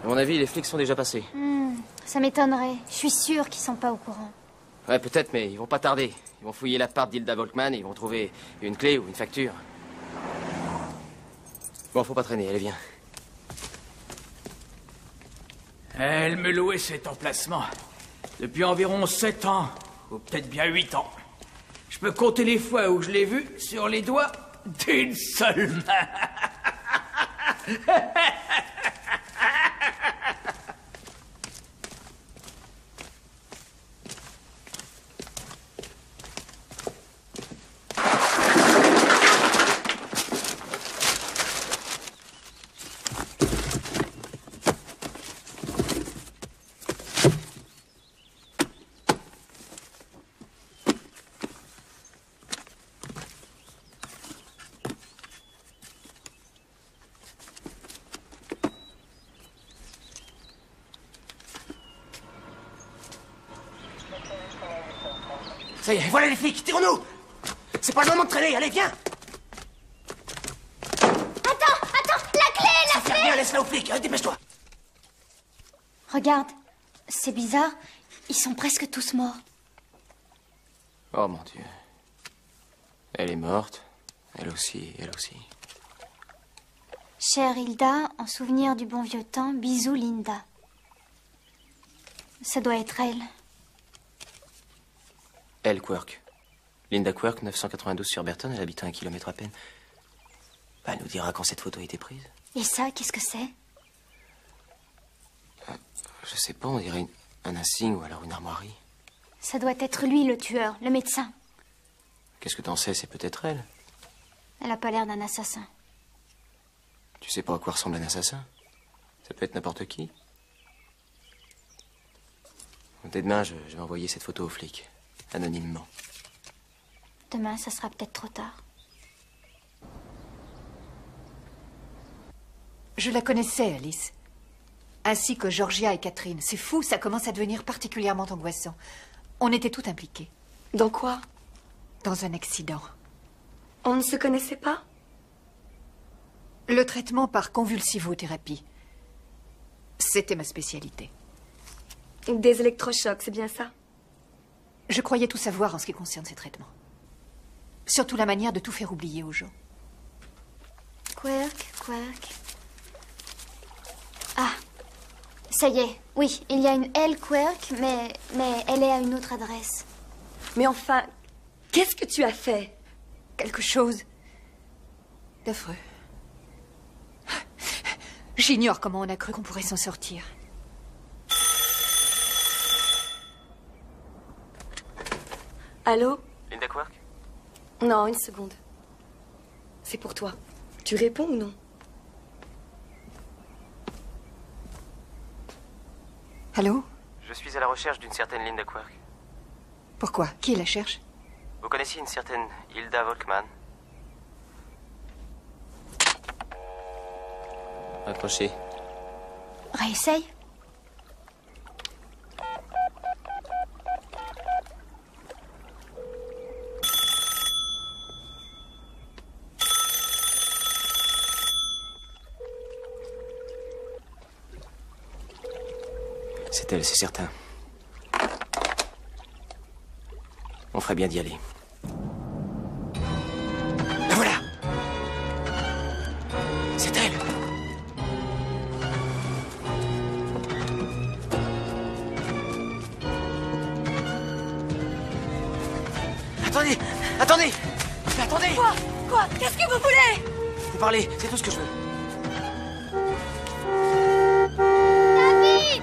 À mon avis, les flics sont déjà passés. Ça m'étonnerait. Je suis sûre qu'ils sont pas au courant. Ouais, peut-être, mais ils vont pas tarder. Ils vont fouiller l'appart d'Hilda Volkmann et ils vont trouver une clé ou une facture. Bon, faut pas traîner, allez, viens. Elle me louait cet emplacement depuis environ 7 ans, ou peut-être bien 8 ans. Je peux compter les fois où je l'ai vue sur les doigts d'une seule main. Ça y est, voilà les flics, tirons-nous! C'est pas le moment de traîner, allez, viens! Attends, la clé! Viens, laisse-la aux flics, dépêche-toi! Regarde, c'est bizarre. Ils sont presque tous morts. Oh mon Dieu. Elle est morte. Elle aussi, elle aussi. Chère Hilda, en souvenir du bon vieux temps, bisous Linda. Ça doit être elle. Elle, Quirk. Linda Quirk, 992 sur Burton, elle habite à 1 kilomètre à peine. Bah, elle nous dira quand cette photo a été prise. Et ça, qu'est-ce que c'est? Je sais pas, on dirait un insigne ou alors une armoirie. Ça doit être lui, le tueur, le médecin. Qu'est-ce que t'en sais? C'est peut-être elle. Elle a pas l'air d'un assassin. Tu sais pas à quoi ressemble un assassin? Ça peut être n'importe qui. Dès demain, je vais envoyer cette photo aux flics, anonymement. Demain, ça sera peut-être trop tard. Je la connaissais, Alice. Ainsi que Georgia et Catherine. C'est fou, ça commence à devenir particulièrement angoissant. On était tout impliqués. Dans quoi? Dans un accident. On ne se connaissait pas? Le traitement par convulsivothérapie. C'était ma spécialité. Des électrochocs, c'est bien ça? Je croyais tout savoir en ce qui concerne ces traitements. Surtout la manière de tout faire oublier aux gens. Quirk. Ah, ça y est. Oui, il y a une L Quirk, mais elle est à une autre adresse. Mais enfin, qu'est-ce que tu as fait? Quelque chose d'affreux. J'ignore comment on a cru qu'on pourrait s'en sortir. Allô? Linda Quirk? Non, une seconde. C'est pour toi. Tu réponds ou non? Allô? Je suis à la recherche d'une certaine Linda Quirk. Pourquoi? Qui la cherche? Vous connaissez une certaine Hilda Volkmann? Accrochez. Réessaye. C'est elle, c'est certain. On ferait bien d'y aller. La voilà! C'est elle! Attendez! Attendez! Attendez! Quoi? Qu'est-ce que vous voulez? Vous parlez, c'est tout ce que je veux. David!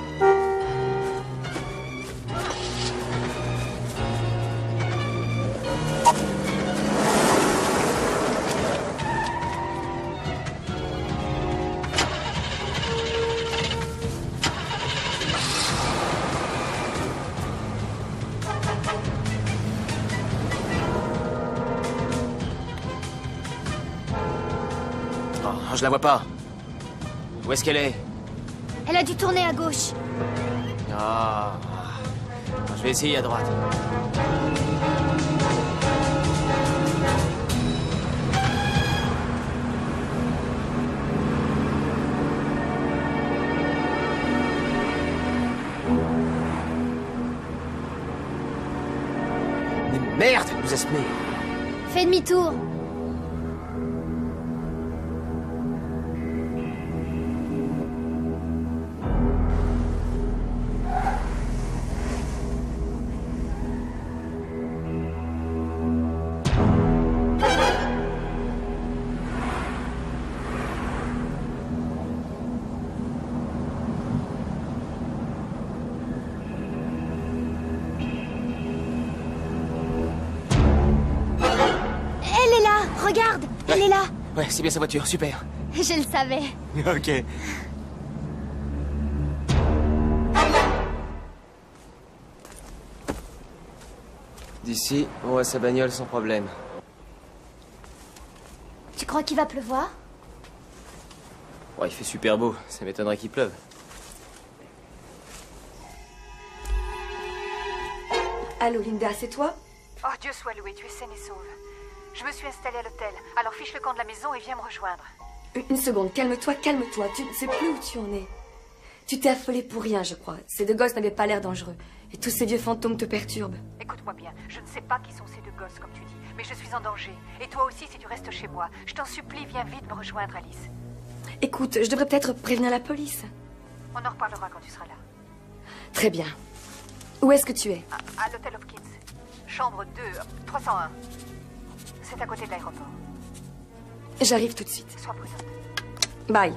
Oh, je la vois pas. Où est-ce qu'elle est? Elle a dû tourner à gauche. Ah, je vais essayer à droite. Mais merde, elle nous a semé. Fais demi-tour. Regarde, elle est là. Ouais, c'est bien sa voiture, super. Je le savais. Ok. D'ici, on voit sa bagnole sans problème. Tu crois qu'il va pleuvoir? Ouais, il fait super beau, ça m'étonnerait qu'il pleuve. Allô, Linda, c'est toi? Oh, Dieu soit loué, tu es saine et sauve. Je me suis installée à l'hôtel. Alors fiche le camp de la maison et viens me rejoindre. Une seconde, calme-toi, calme-toi. Tu ne sais plus où tu en es. Tu t'es affolée pour rien, je crois. Ces deux gosses n'avaient pas l'air dangereux. Et tous ces vieux fantômes te perturbent. Écoute-moi bien, je ne sais pas qui sont ces deux gosses, comme tu dis. Mais je suis en danger. Et toi aussi, si tu restes chez moi. Je t'en supplie, viens vite me rejoindre, Alice. Écoute, je devrais peut-être prévenir la police. On en reparlera quand tu seras là. Très bien. Où est-ce que tu es? À l'hôtel Hopkins. Chambre 2, 301. C'est à côté de l'aéroport. J'arrive tout de suite. Sois prudente. Bye.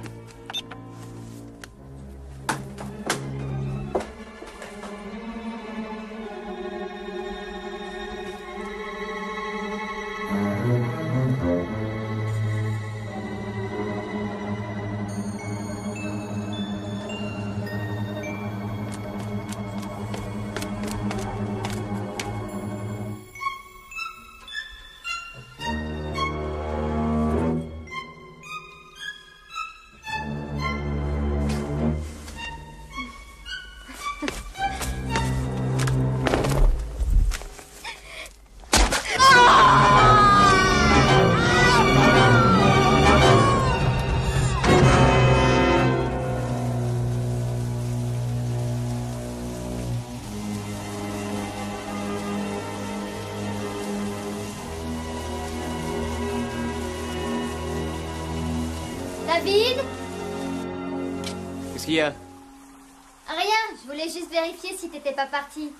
David? Qu'est-ce qu'il y a? Rien, je voulais juste vérifier si t'étais pas parti.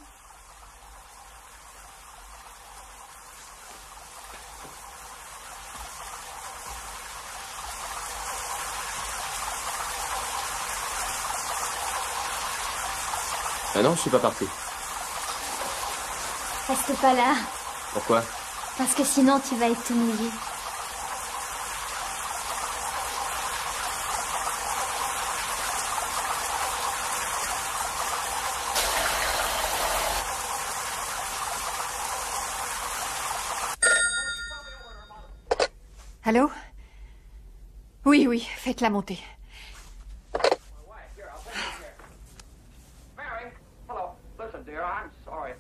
Ah non, je suis pas parti. Reste pas là, Pourquoi? parce que sinon tu vas être tout mouillé. Allô? Oui, oui, faites-la monter. Hello. Listen, dear, I'm sorry.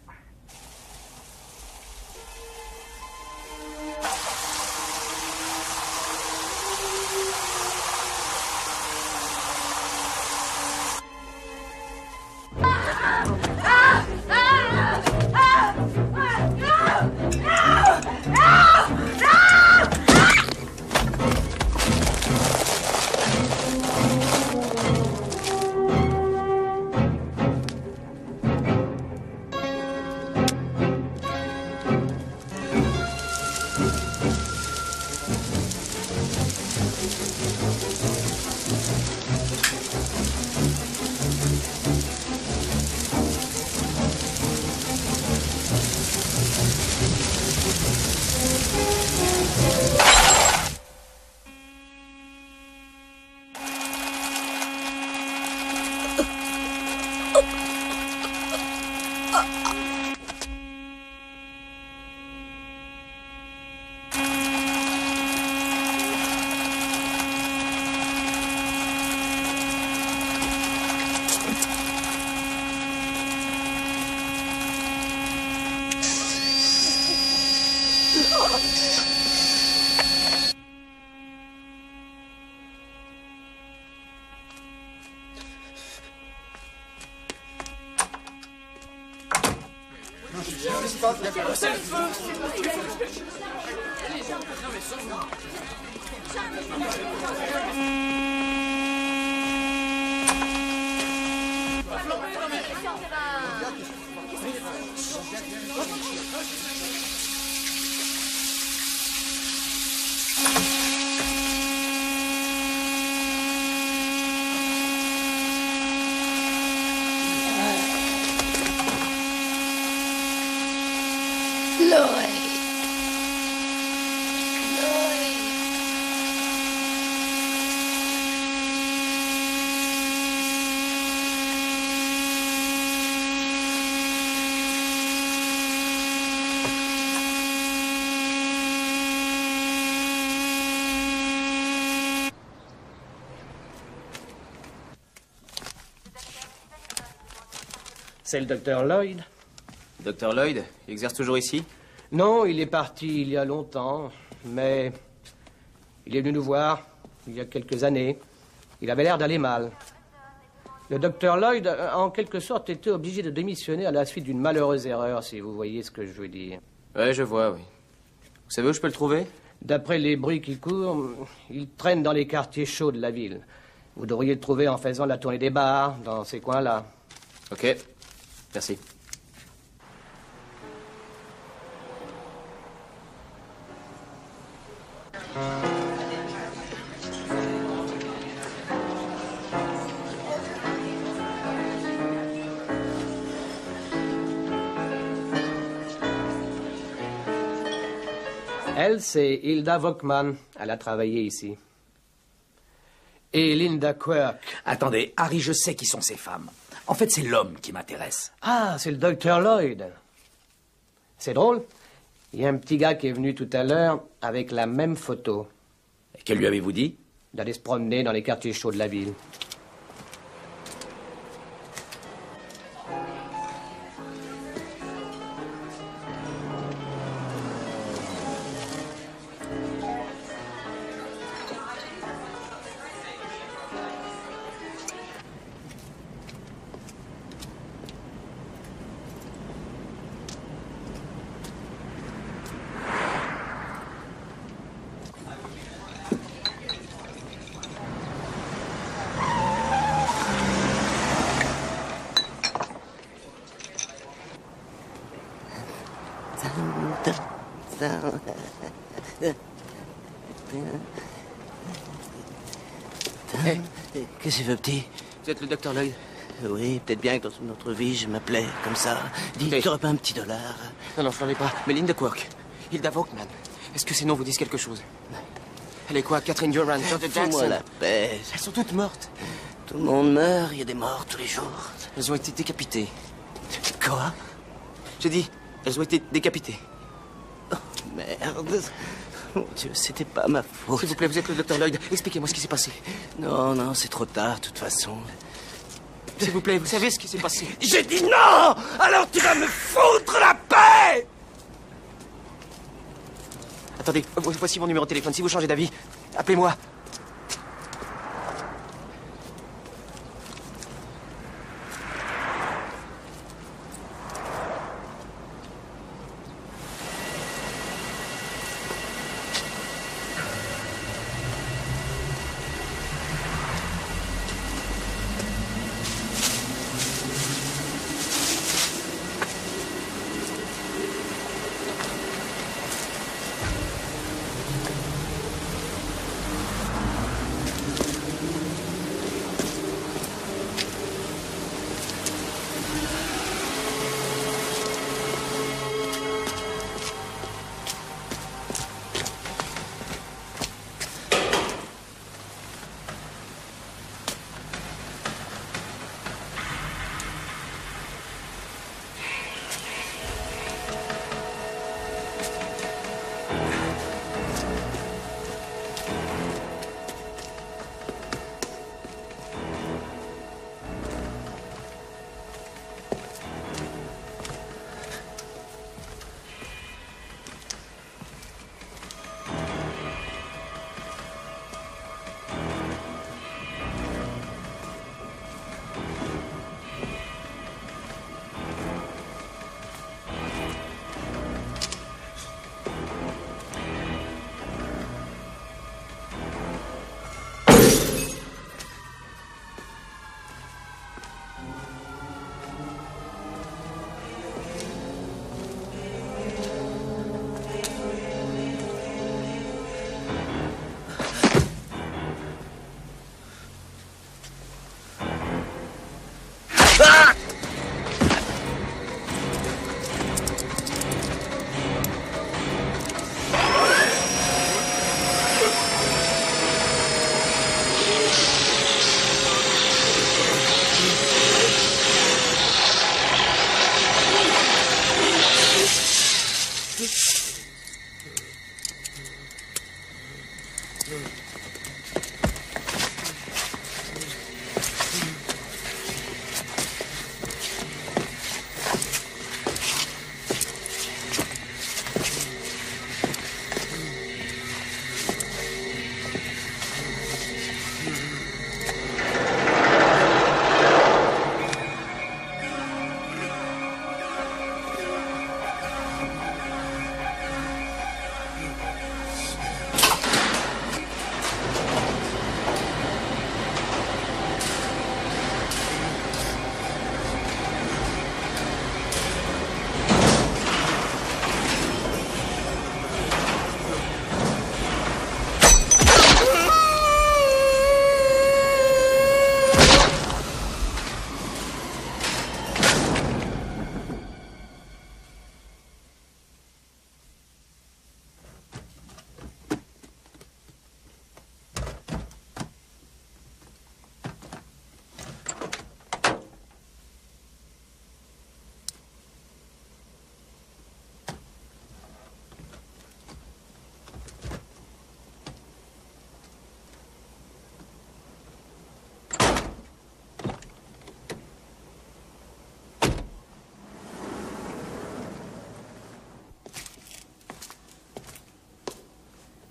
C'est le docteur Lloyd. Docteur Lloyd, il exerce toujours ici? Non, il est parti il y a longtemps, mais il est venu nous voir il y a quelques années. Il avait l'air d'aller mal. Le docteur Lloyd a en quelque sorte été obligé de démissionner à la suite d'une malheureuse erreur, si vous voyez ce que je veux dire. Ouais, je vois, oui. Vous savez où je peux le trouver? D'après les bruits qui courent, il traîne dans les quartiers chauds de la ville. Vous devriez le trouver en faisant la tournée des bars, dans ces coins-là. Ok, merci. Elle, c'est Hilda Volkmann. Elle a travaillé ici. Et Linda Quirk. Attendez, Harry, je sais qui sont ces femmes. En fait, c'est l'homme qui m'intéresse. Ah, c'est le docteur Lloyd. C'est drôle. Il y a un petit gars qui est venu tout à l'heure avec la même photo. Et que lui avez-vous dit? D'aller se promener dans les quartiers chauds de la ville. Hey, qu'est-ce que tu veux, petit? Vous êtes le docteur Lloyd? Oui, peut-être bien que dans une autre vie, je m'appelais comme ça. Dis, tu n'aurais pas un petit $? Non, je n'en ai pas. Mais Linda Quirk, Hilda Vogtman, est-ce que ces noms vous disent quelque chose? Elle est quoi? Catherine Durant, Georgia Jackson? Fous-moi la paix. Elles sont toutes mortes. Tout le monde meurt, il y a des morts tous les jours. Elles ont été décapitées. Quoi? J'ai dit, elles ont été décapitées. Oh, merde. Mon Dieu, c'était pas ma faute. S'il vous plaît, vous êtes le docteur Lloyd. Expliquez-moi ce qui s'est passé. Non, c'est trop tard, de toute façon. S'il vous plaît, vous savez ce qui s'est passé? J'ai dit non! Alors tu vas me foutre la paix! Attendez, voici mon numéro de téléphone. Si vous changez d'avis, appelez-moi.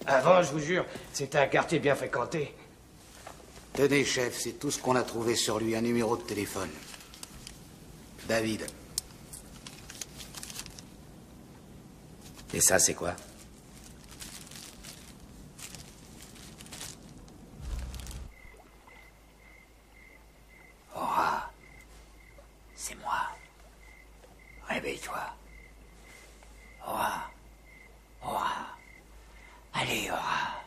Avant, je vous jure, c'était un quartier bien fréquenté. Tenez, chef, c'est tout ce qu'on a trouvé sur lui, un numéro de téléphone. David. Et ça, c'est quoi? Aura, c'est moi. Réveille-toi. Aura, Allez, Aura.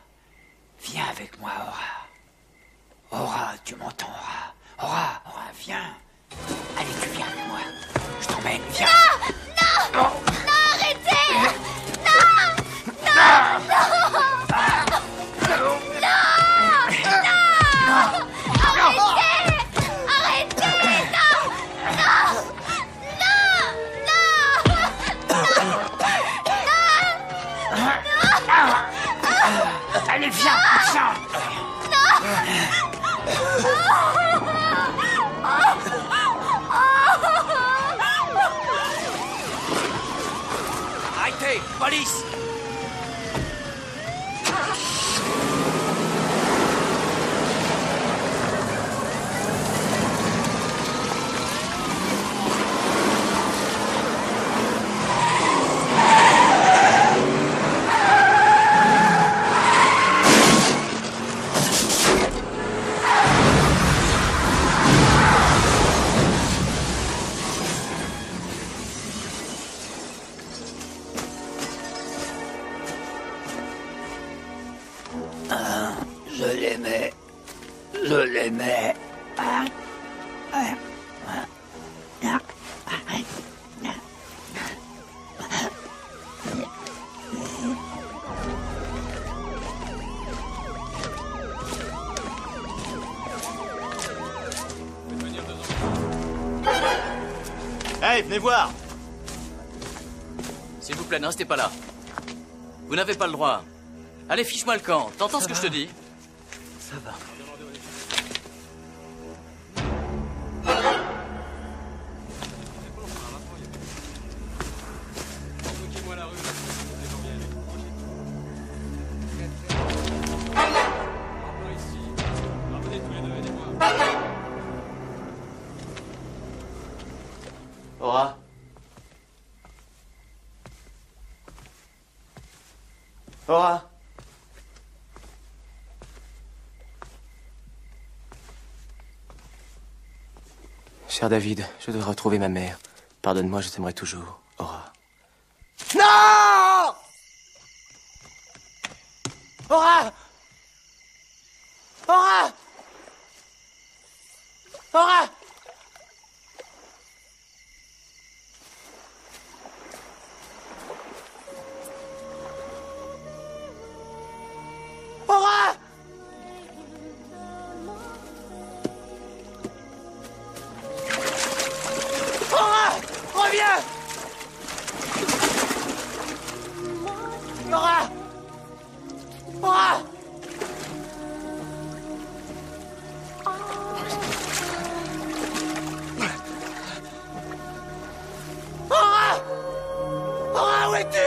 Viens avec moi, Aura. Aura, tu m'entends, Aura. Aura, viens. Allez, tu viens avec moi. Je t'emmène, viens. Non, non, non, arrêtez. Non, non, non. Allez, viens, viens. Arrêtez, police! Je l'aimais. Hey, venez voir! S'il vous plaît, ne restez pas là. Vous n'avez pas le droit. Allez, fiche-moi le camp. T'entends ce que je te dis? Ça va. Aura. Aura. Cher David, je dois retrouver ma mère. Pardonne-moi, je t'aimerai toujours, Aura. Non! Aura! Aura! Aura! Aura! Aura! Reviens! Aura! Aura! Aura! Aura, où es-tu?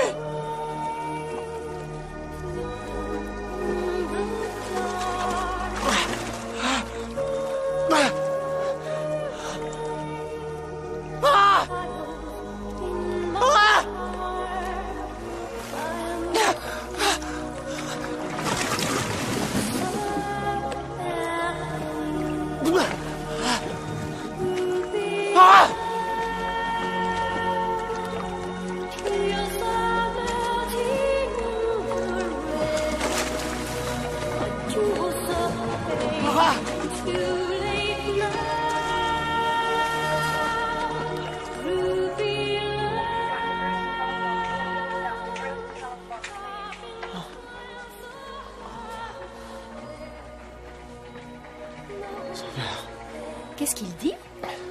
Qu'est-ce qu'il dit?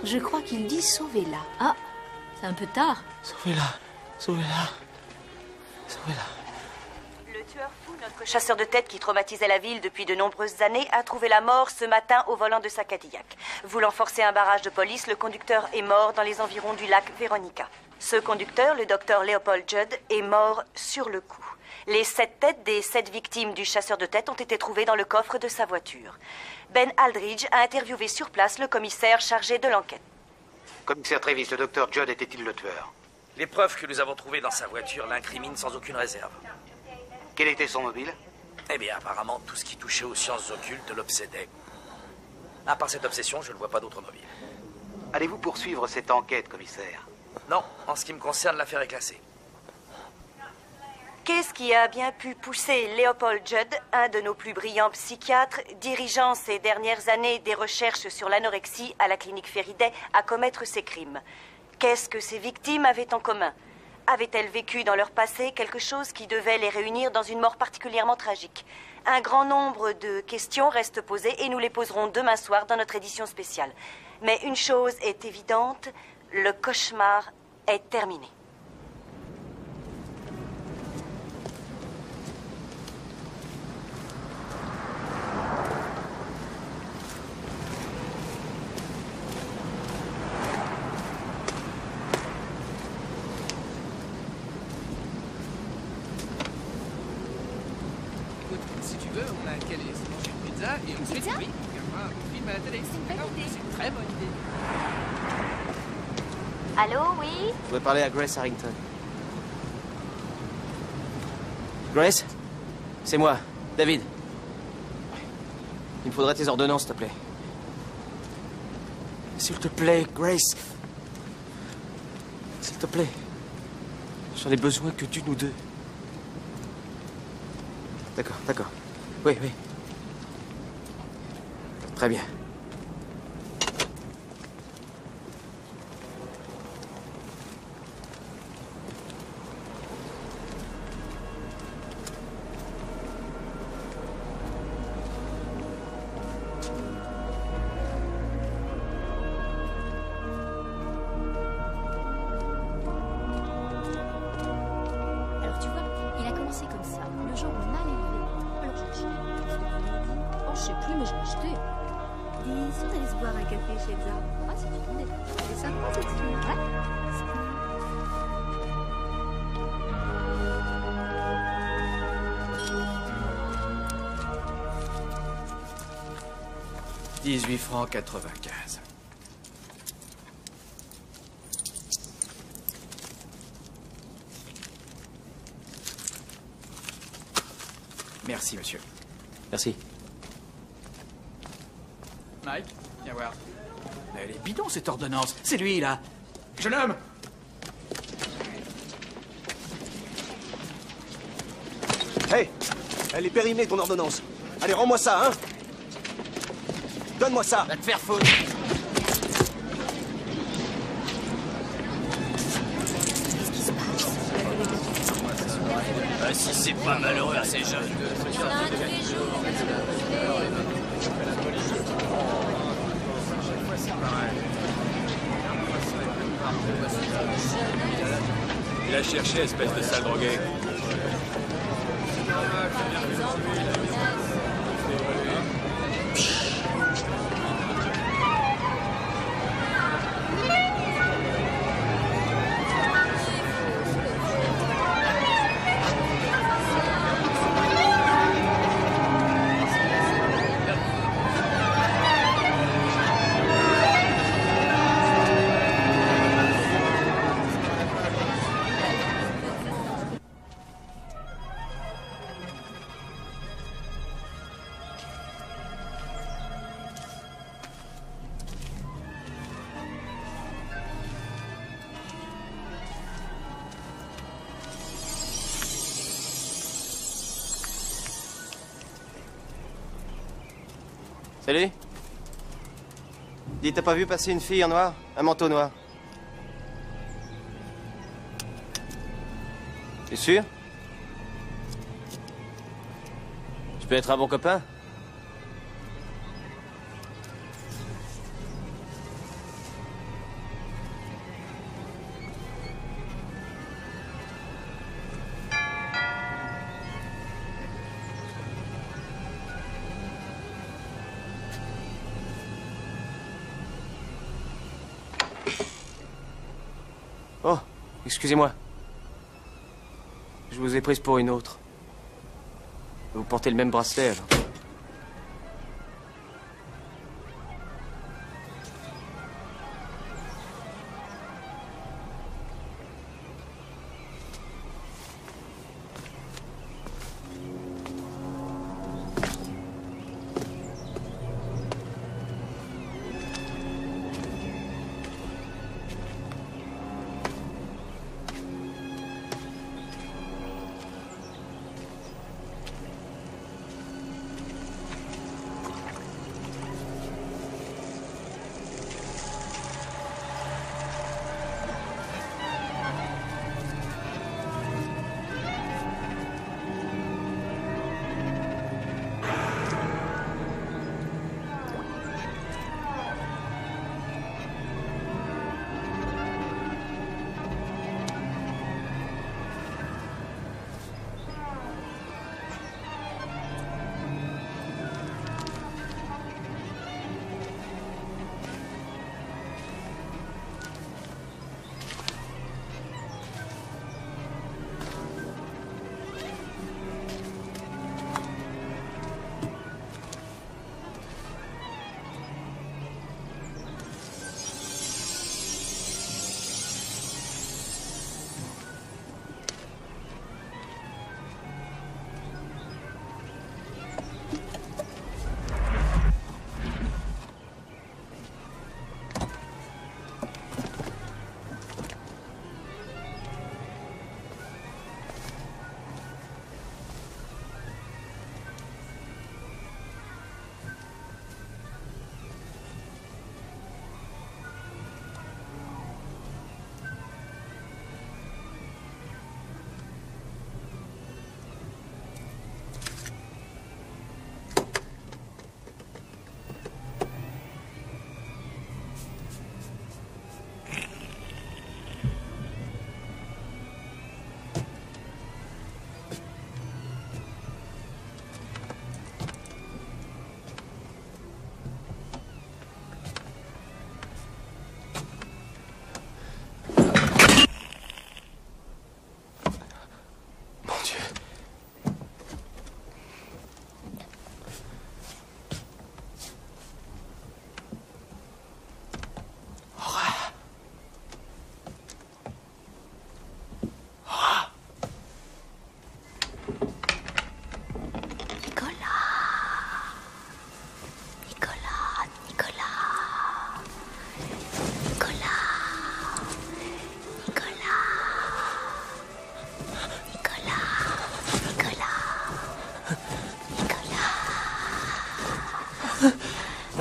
Je crois qu'il dit sauvez-la. Ah, c'est un peu tard. Sauvez-la, sauvez-la, sauvez-la. Le tueur fou, notre chasseur de tête qui traumatisait la ville depuis de nombreuses années, a trouvé la mort ce matin au volant de sa Cadillac. Voulant forcer un barrage de police, le conducteur est mort dans les environs du lac Veronica. Ce conducteur, le docteur Leopold Judd, est mort sur le coup. Les 7 têtes des 7 victimes du chasseur de tête ont été trouvées dans le coffre de sa voiture. Ben Aldridge a interviewé sur place le commissaire chargé de l'enquête. Commissaire Travis, le docteur Judd était-il le tueur? Les preuves que nous avons trouvées dans sa voiture l'incriminent sans aucune réserve. Quel était son mobile? Eh bien, apparemment, tout ce qui touchait aux sciences occultes l'obsédait. À part cette obsession, je ne vois pas d'autre mobile. Allez-vous poursuivre cette enquête, commissaire? Non, en ce qui me concerne, l'affaire est classée. Qu'est-ce qui a bien pu pousser Leopold Judd, un de nos plus brillants psychiatres, dirigeant ces dernières années des recherches sur l'anorexie à la clinique Feriday, à commettre ces crimes? Qu'est-ce que ces victimes avaient en commun? Avaient-elles vécu dans leur passé quelque chose qui devait les réunir dans une mort particulièrement tragique? Un grand nombre de questions restent posées et nous les poserons demain soir dans notre édition spéciale. Mais une chose est évidente, le cauchemar est terminé. Si tu veux, on a qu'à aller se manger une pizza et ensuite, oui, on regardera un film à la télé. C'est une très bonne idée. Allô, oui? Je voudrais parler à Grace Harrington. Grace? C'est moi, David. Il me faudrait tes ordonnances, s'il te plaît. S'il te plaît, Grace. S'il te plaît. J'en ai besoin que d'une ou deux. D'accord, d'accord. Oui, oui. Très bien. Alors tu vois, il a commencé comme ça, le genre mal élevé. Alors j'ai acheté. Oh, je sais plus, mais j'ai acheté. Dis, si on allait se boire un café chez Elsa. Ah, c'est une idée. C'est sympa cette fille. Ouais. « 18 francs 95. Merci, monsieur. Merci. Mike, viens voir. Elle est bidon, cette ordonnance. C'est lui, là. Jeune homme! Hey, elle est périmée, ton ordonnance. Allez, rends-moi ça, hein. Donne-moi ça. Va te faire foutre. Ah, si c'est pas malheureux, ces jeunes. Il a cherché, espèce de sale drogué. Salut. Dis, t'as pas vu passer une fille en noir? Un manteau noir? T'es sûr? Je peux être un bon copain? Oh, excusez-moi. Je vous ai prise pour une autre. Vous portez le même bracelet, alors.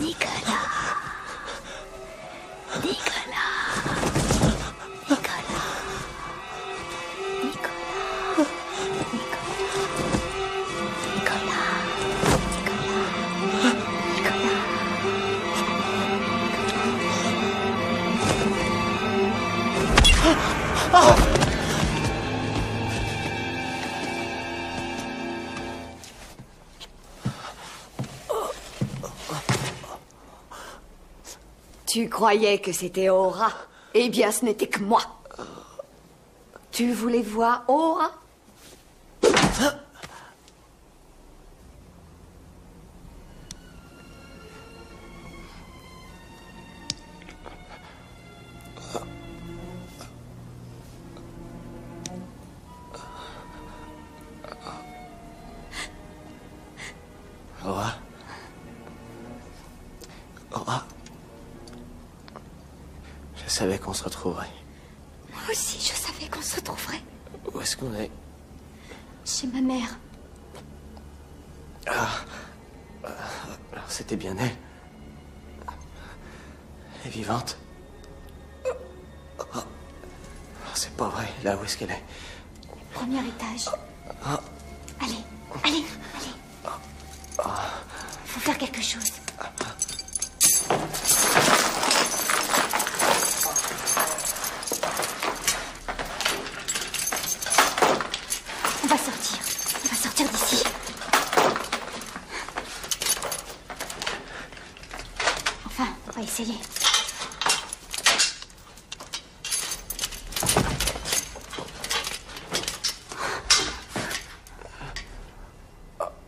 Nicolas. Tu croyais que c'était Aura? Eh bien, ce n'était que moi. Tu voulais voir Aura? Aura. Aura. Je savais qu'on se retrouverait. Moi aussi, je savais qu'on se retrouverait. Où est-ce qu'on est? Chez ma mère. Alors, c'était bien elle. Elle est vivante. C'est pas vrai. Là, où est-ce qu'elle est? Premier étage. Ah. Allez, allez, allez. Faut faire quelque chose. On va sortir. On va sortir d'ici. Enfin, on va essayer.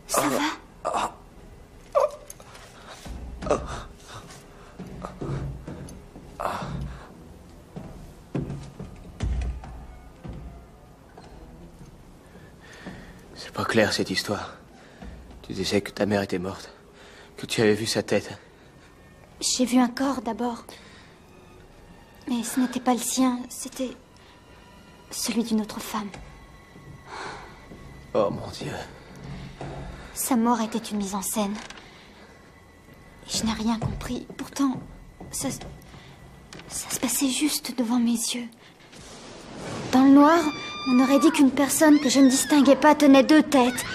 Ça va? C'est pas clair, cette histoire. Tu disais que ta mère était morte, que tu avais vu sa tête. J'ai vu un corps d'abord. Mais ce n'était pas le sien, c'était celui d'une autre femme. Oh mon Dieu. Sa mort était une mise en scène. Et je n'ai rien compris. Pourtant, ça se passait juste devant mes yeux. Dans le noir, on aurait dit qu'une personne que je ne distinguais pas tenait deux têtes.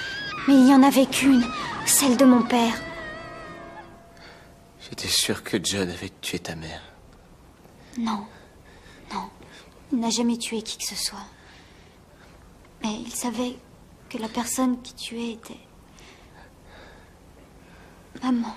Mais il n'y en avait qu'une, celle de mon père. J'étais sûr que John avait tué ta mère. Non, non, il n'a jamais tué qui que ce soit. Mais il savait que la personne qui tuait était... maman.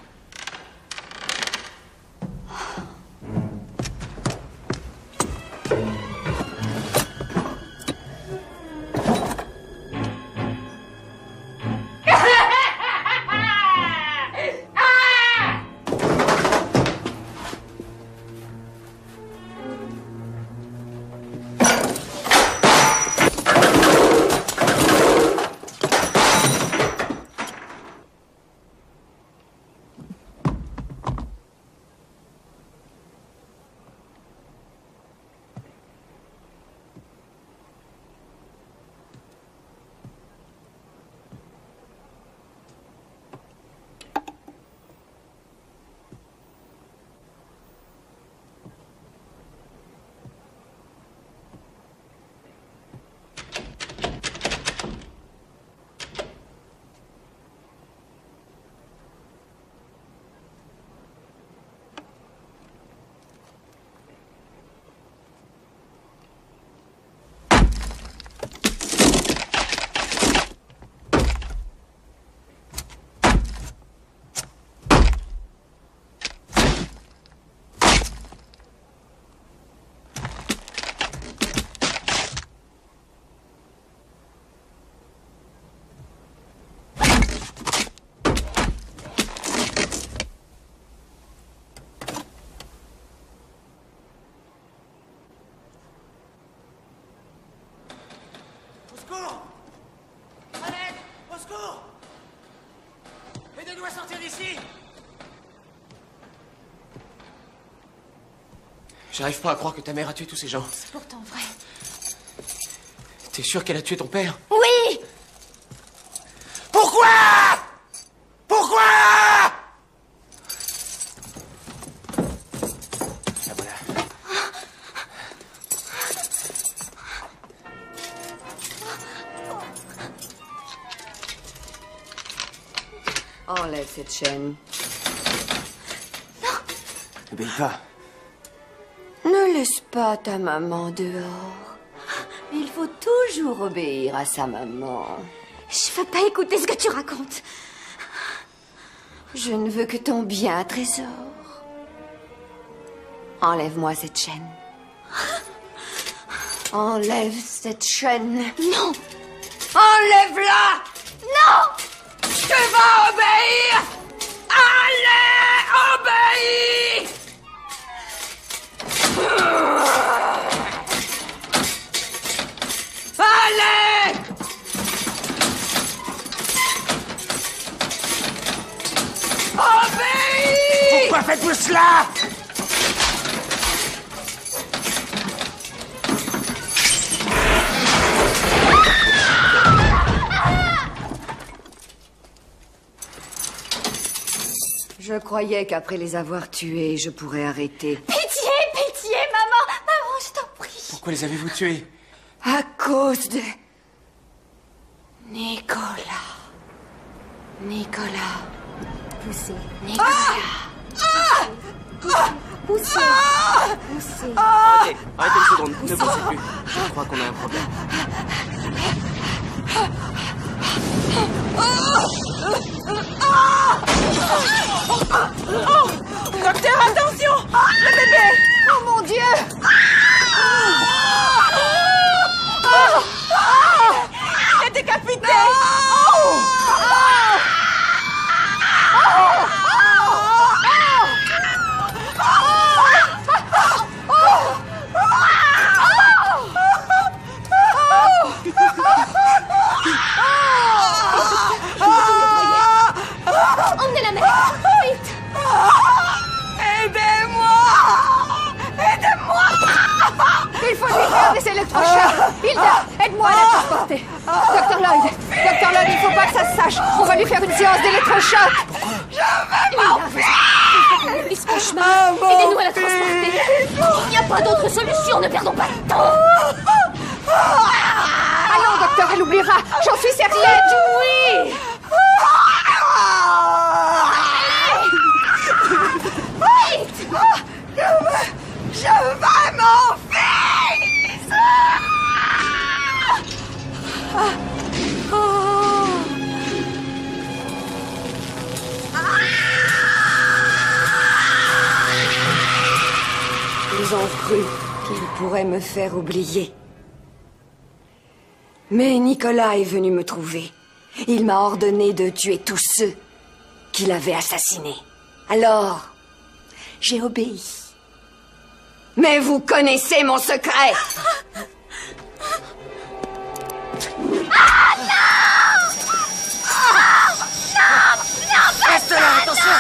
Aidez-nous à sortir d'ici! J'arrive pas à croire que ta mère a tué tous ces gens. C'est pourtant vrai. T'es sûr qu'elle a tué ton père? Oui! Pourquoi? Pourquoi? Enlève cette chaîne. N'obéis pas. Ne laisse pas ta maman dehors. Il faut toujours obéir à sa maman. Je veux pas écouter ce que tu racontes. Je ne veux que ton bien, Trésor. Enlève-moi cette chaîne. Enlève cette chaîne. Non. Enlève-la. Non. Tu vas obéir. Allez, obéis. Allez. Obéis. Pourquoi faites-vous cela? Je croyais qu'après les avoir tués, je pourrais arrêter. Pitié, pitié, maman. Maman, je t'en prie. Pourquoi les avez-vous tués? À cause de... Nicolas. Nicolas. Poussez. Nicolas. Poussez. Poussez. Arrêtez, arrêtez une seconde, ne poussez plus. Je crois qu'on a un problème. Docteur, attention! Le bébé! Oh mon Dieu! Il est décapité! Emmenez la mère. Vite. Aidez-moi! Aidez-moi! Il faut lui faire des électrochocs! Hilda, aide-moi à la transporter! Docteur Lloyd, il faut pas que ça se sache! On va lui faire une séance d'électrochoc! Je vais m'enfuir! Il se franchement. Aidez-nous à la transporter. Il n'y a pas d'autre solution, ne perdons pas de temps. Allons, docteur, elle oubliera! J'en suis certaine! Oui. Je vais m'enfuir! Ils ont cru qu'ils pourraient me faire oublier. Mais Nicolas est venu me trouver. Il m'a ordonné de tuer tous ceux qu'il avait assassinés. Alors, j'ai obéi. Mais vous connaissez mon secret! Ah non! Non! Reste là, attention!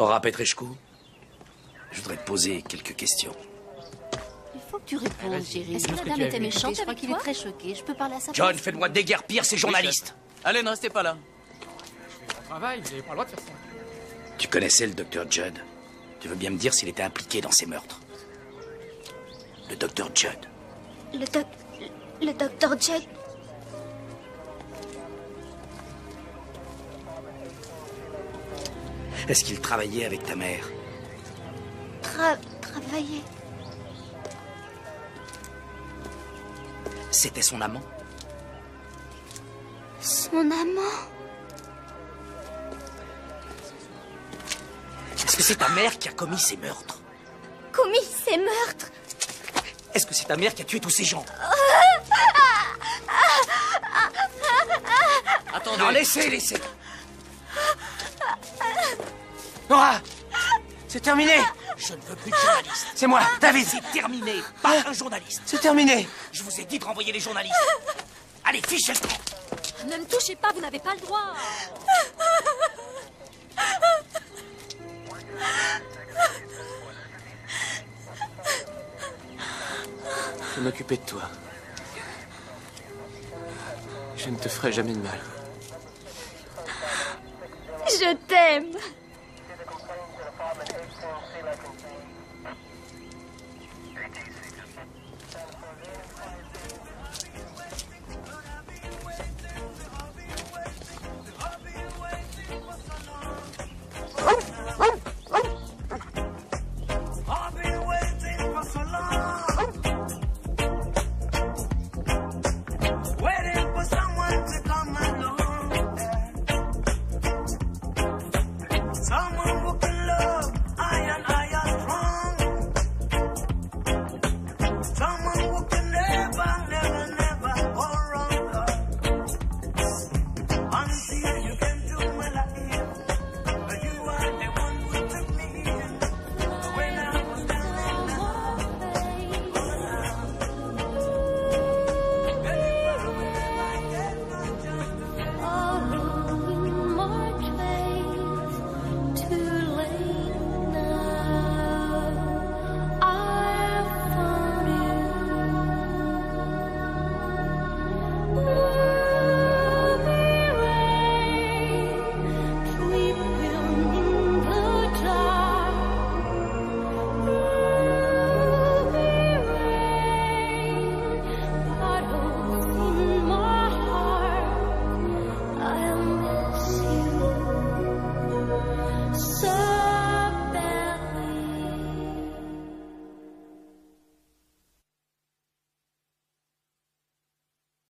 Aura Petrescu, je voudrais te poser quelques questions. Il faut que tu répondes, chérie. Est-ce que la dame était méchante? Je crois qu'il est très choqué. Je peux parler à sa John, place. fais-moi déguerpir ces journalistes. Allez, ne restez pas là. Travail, vous n'avez pas le droit de faire ça. Tu connaissais le docteur Judd. Tu veux bien me dire s'il était impliqué dans ces meurtres? Le docteur Judd. Le docteur Judd. Est-ce qu'il travaillait avec ta mère? Travailler. C'était son amant? Son amant. Est-ce que c'est ta mère qui a commis ces meurtres? Commis ces meurtres? Est-ce que c'est ta mère qui a tué tous ces gens? Attendez. Non, laissez. Nora, c'est terminé. Je ne veux plus de journalistes. C'est moi, David. C'est terminé. Pas un journaliste. C'est terminé. Je vous ai dit de renvoyer les journalistes. Allez, fichez le camp. Ne me touchez pas, vous n'avez pas le droit. Je vais m'occuper de toi. Je ne te ferai jamais de mal. Je t'aime.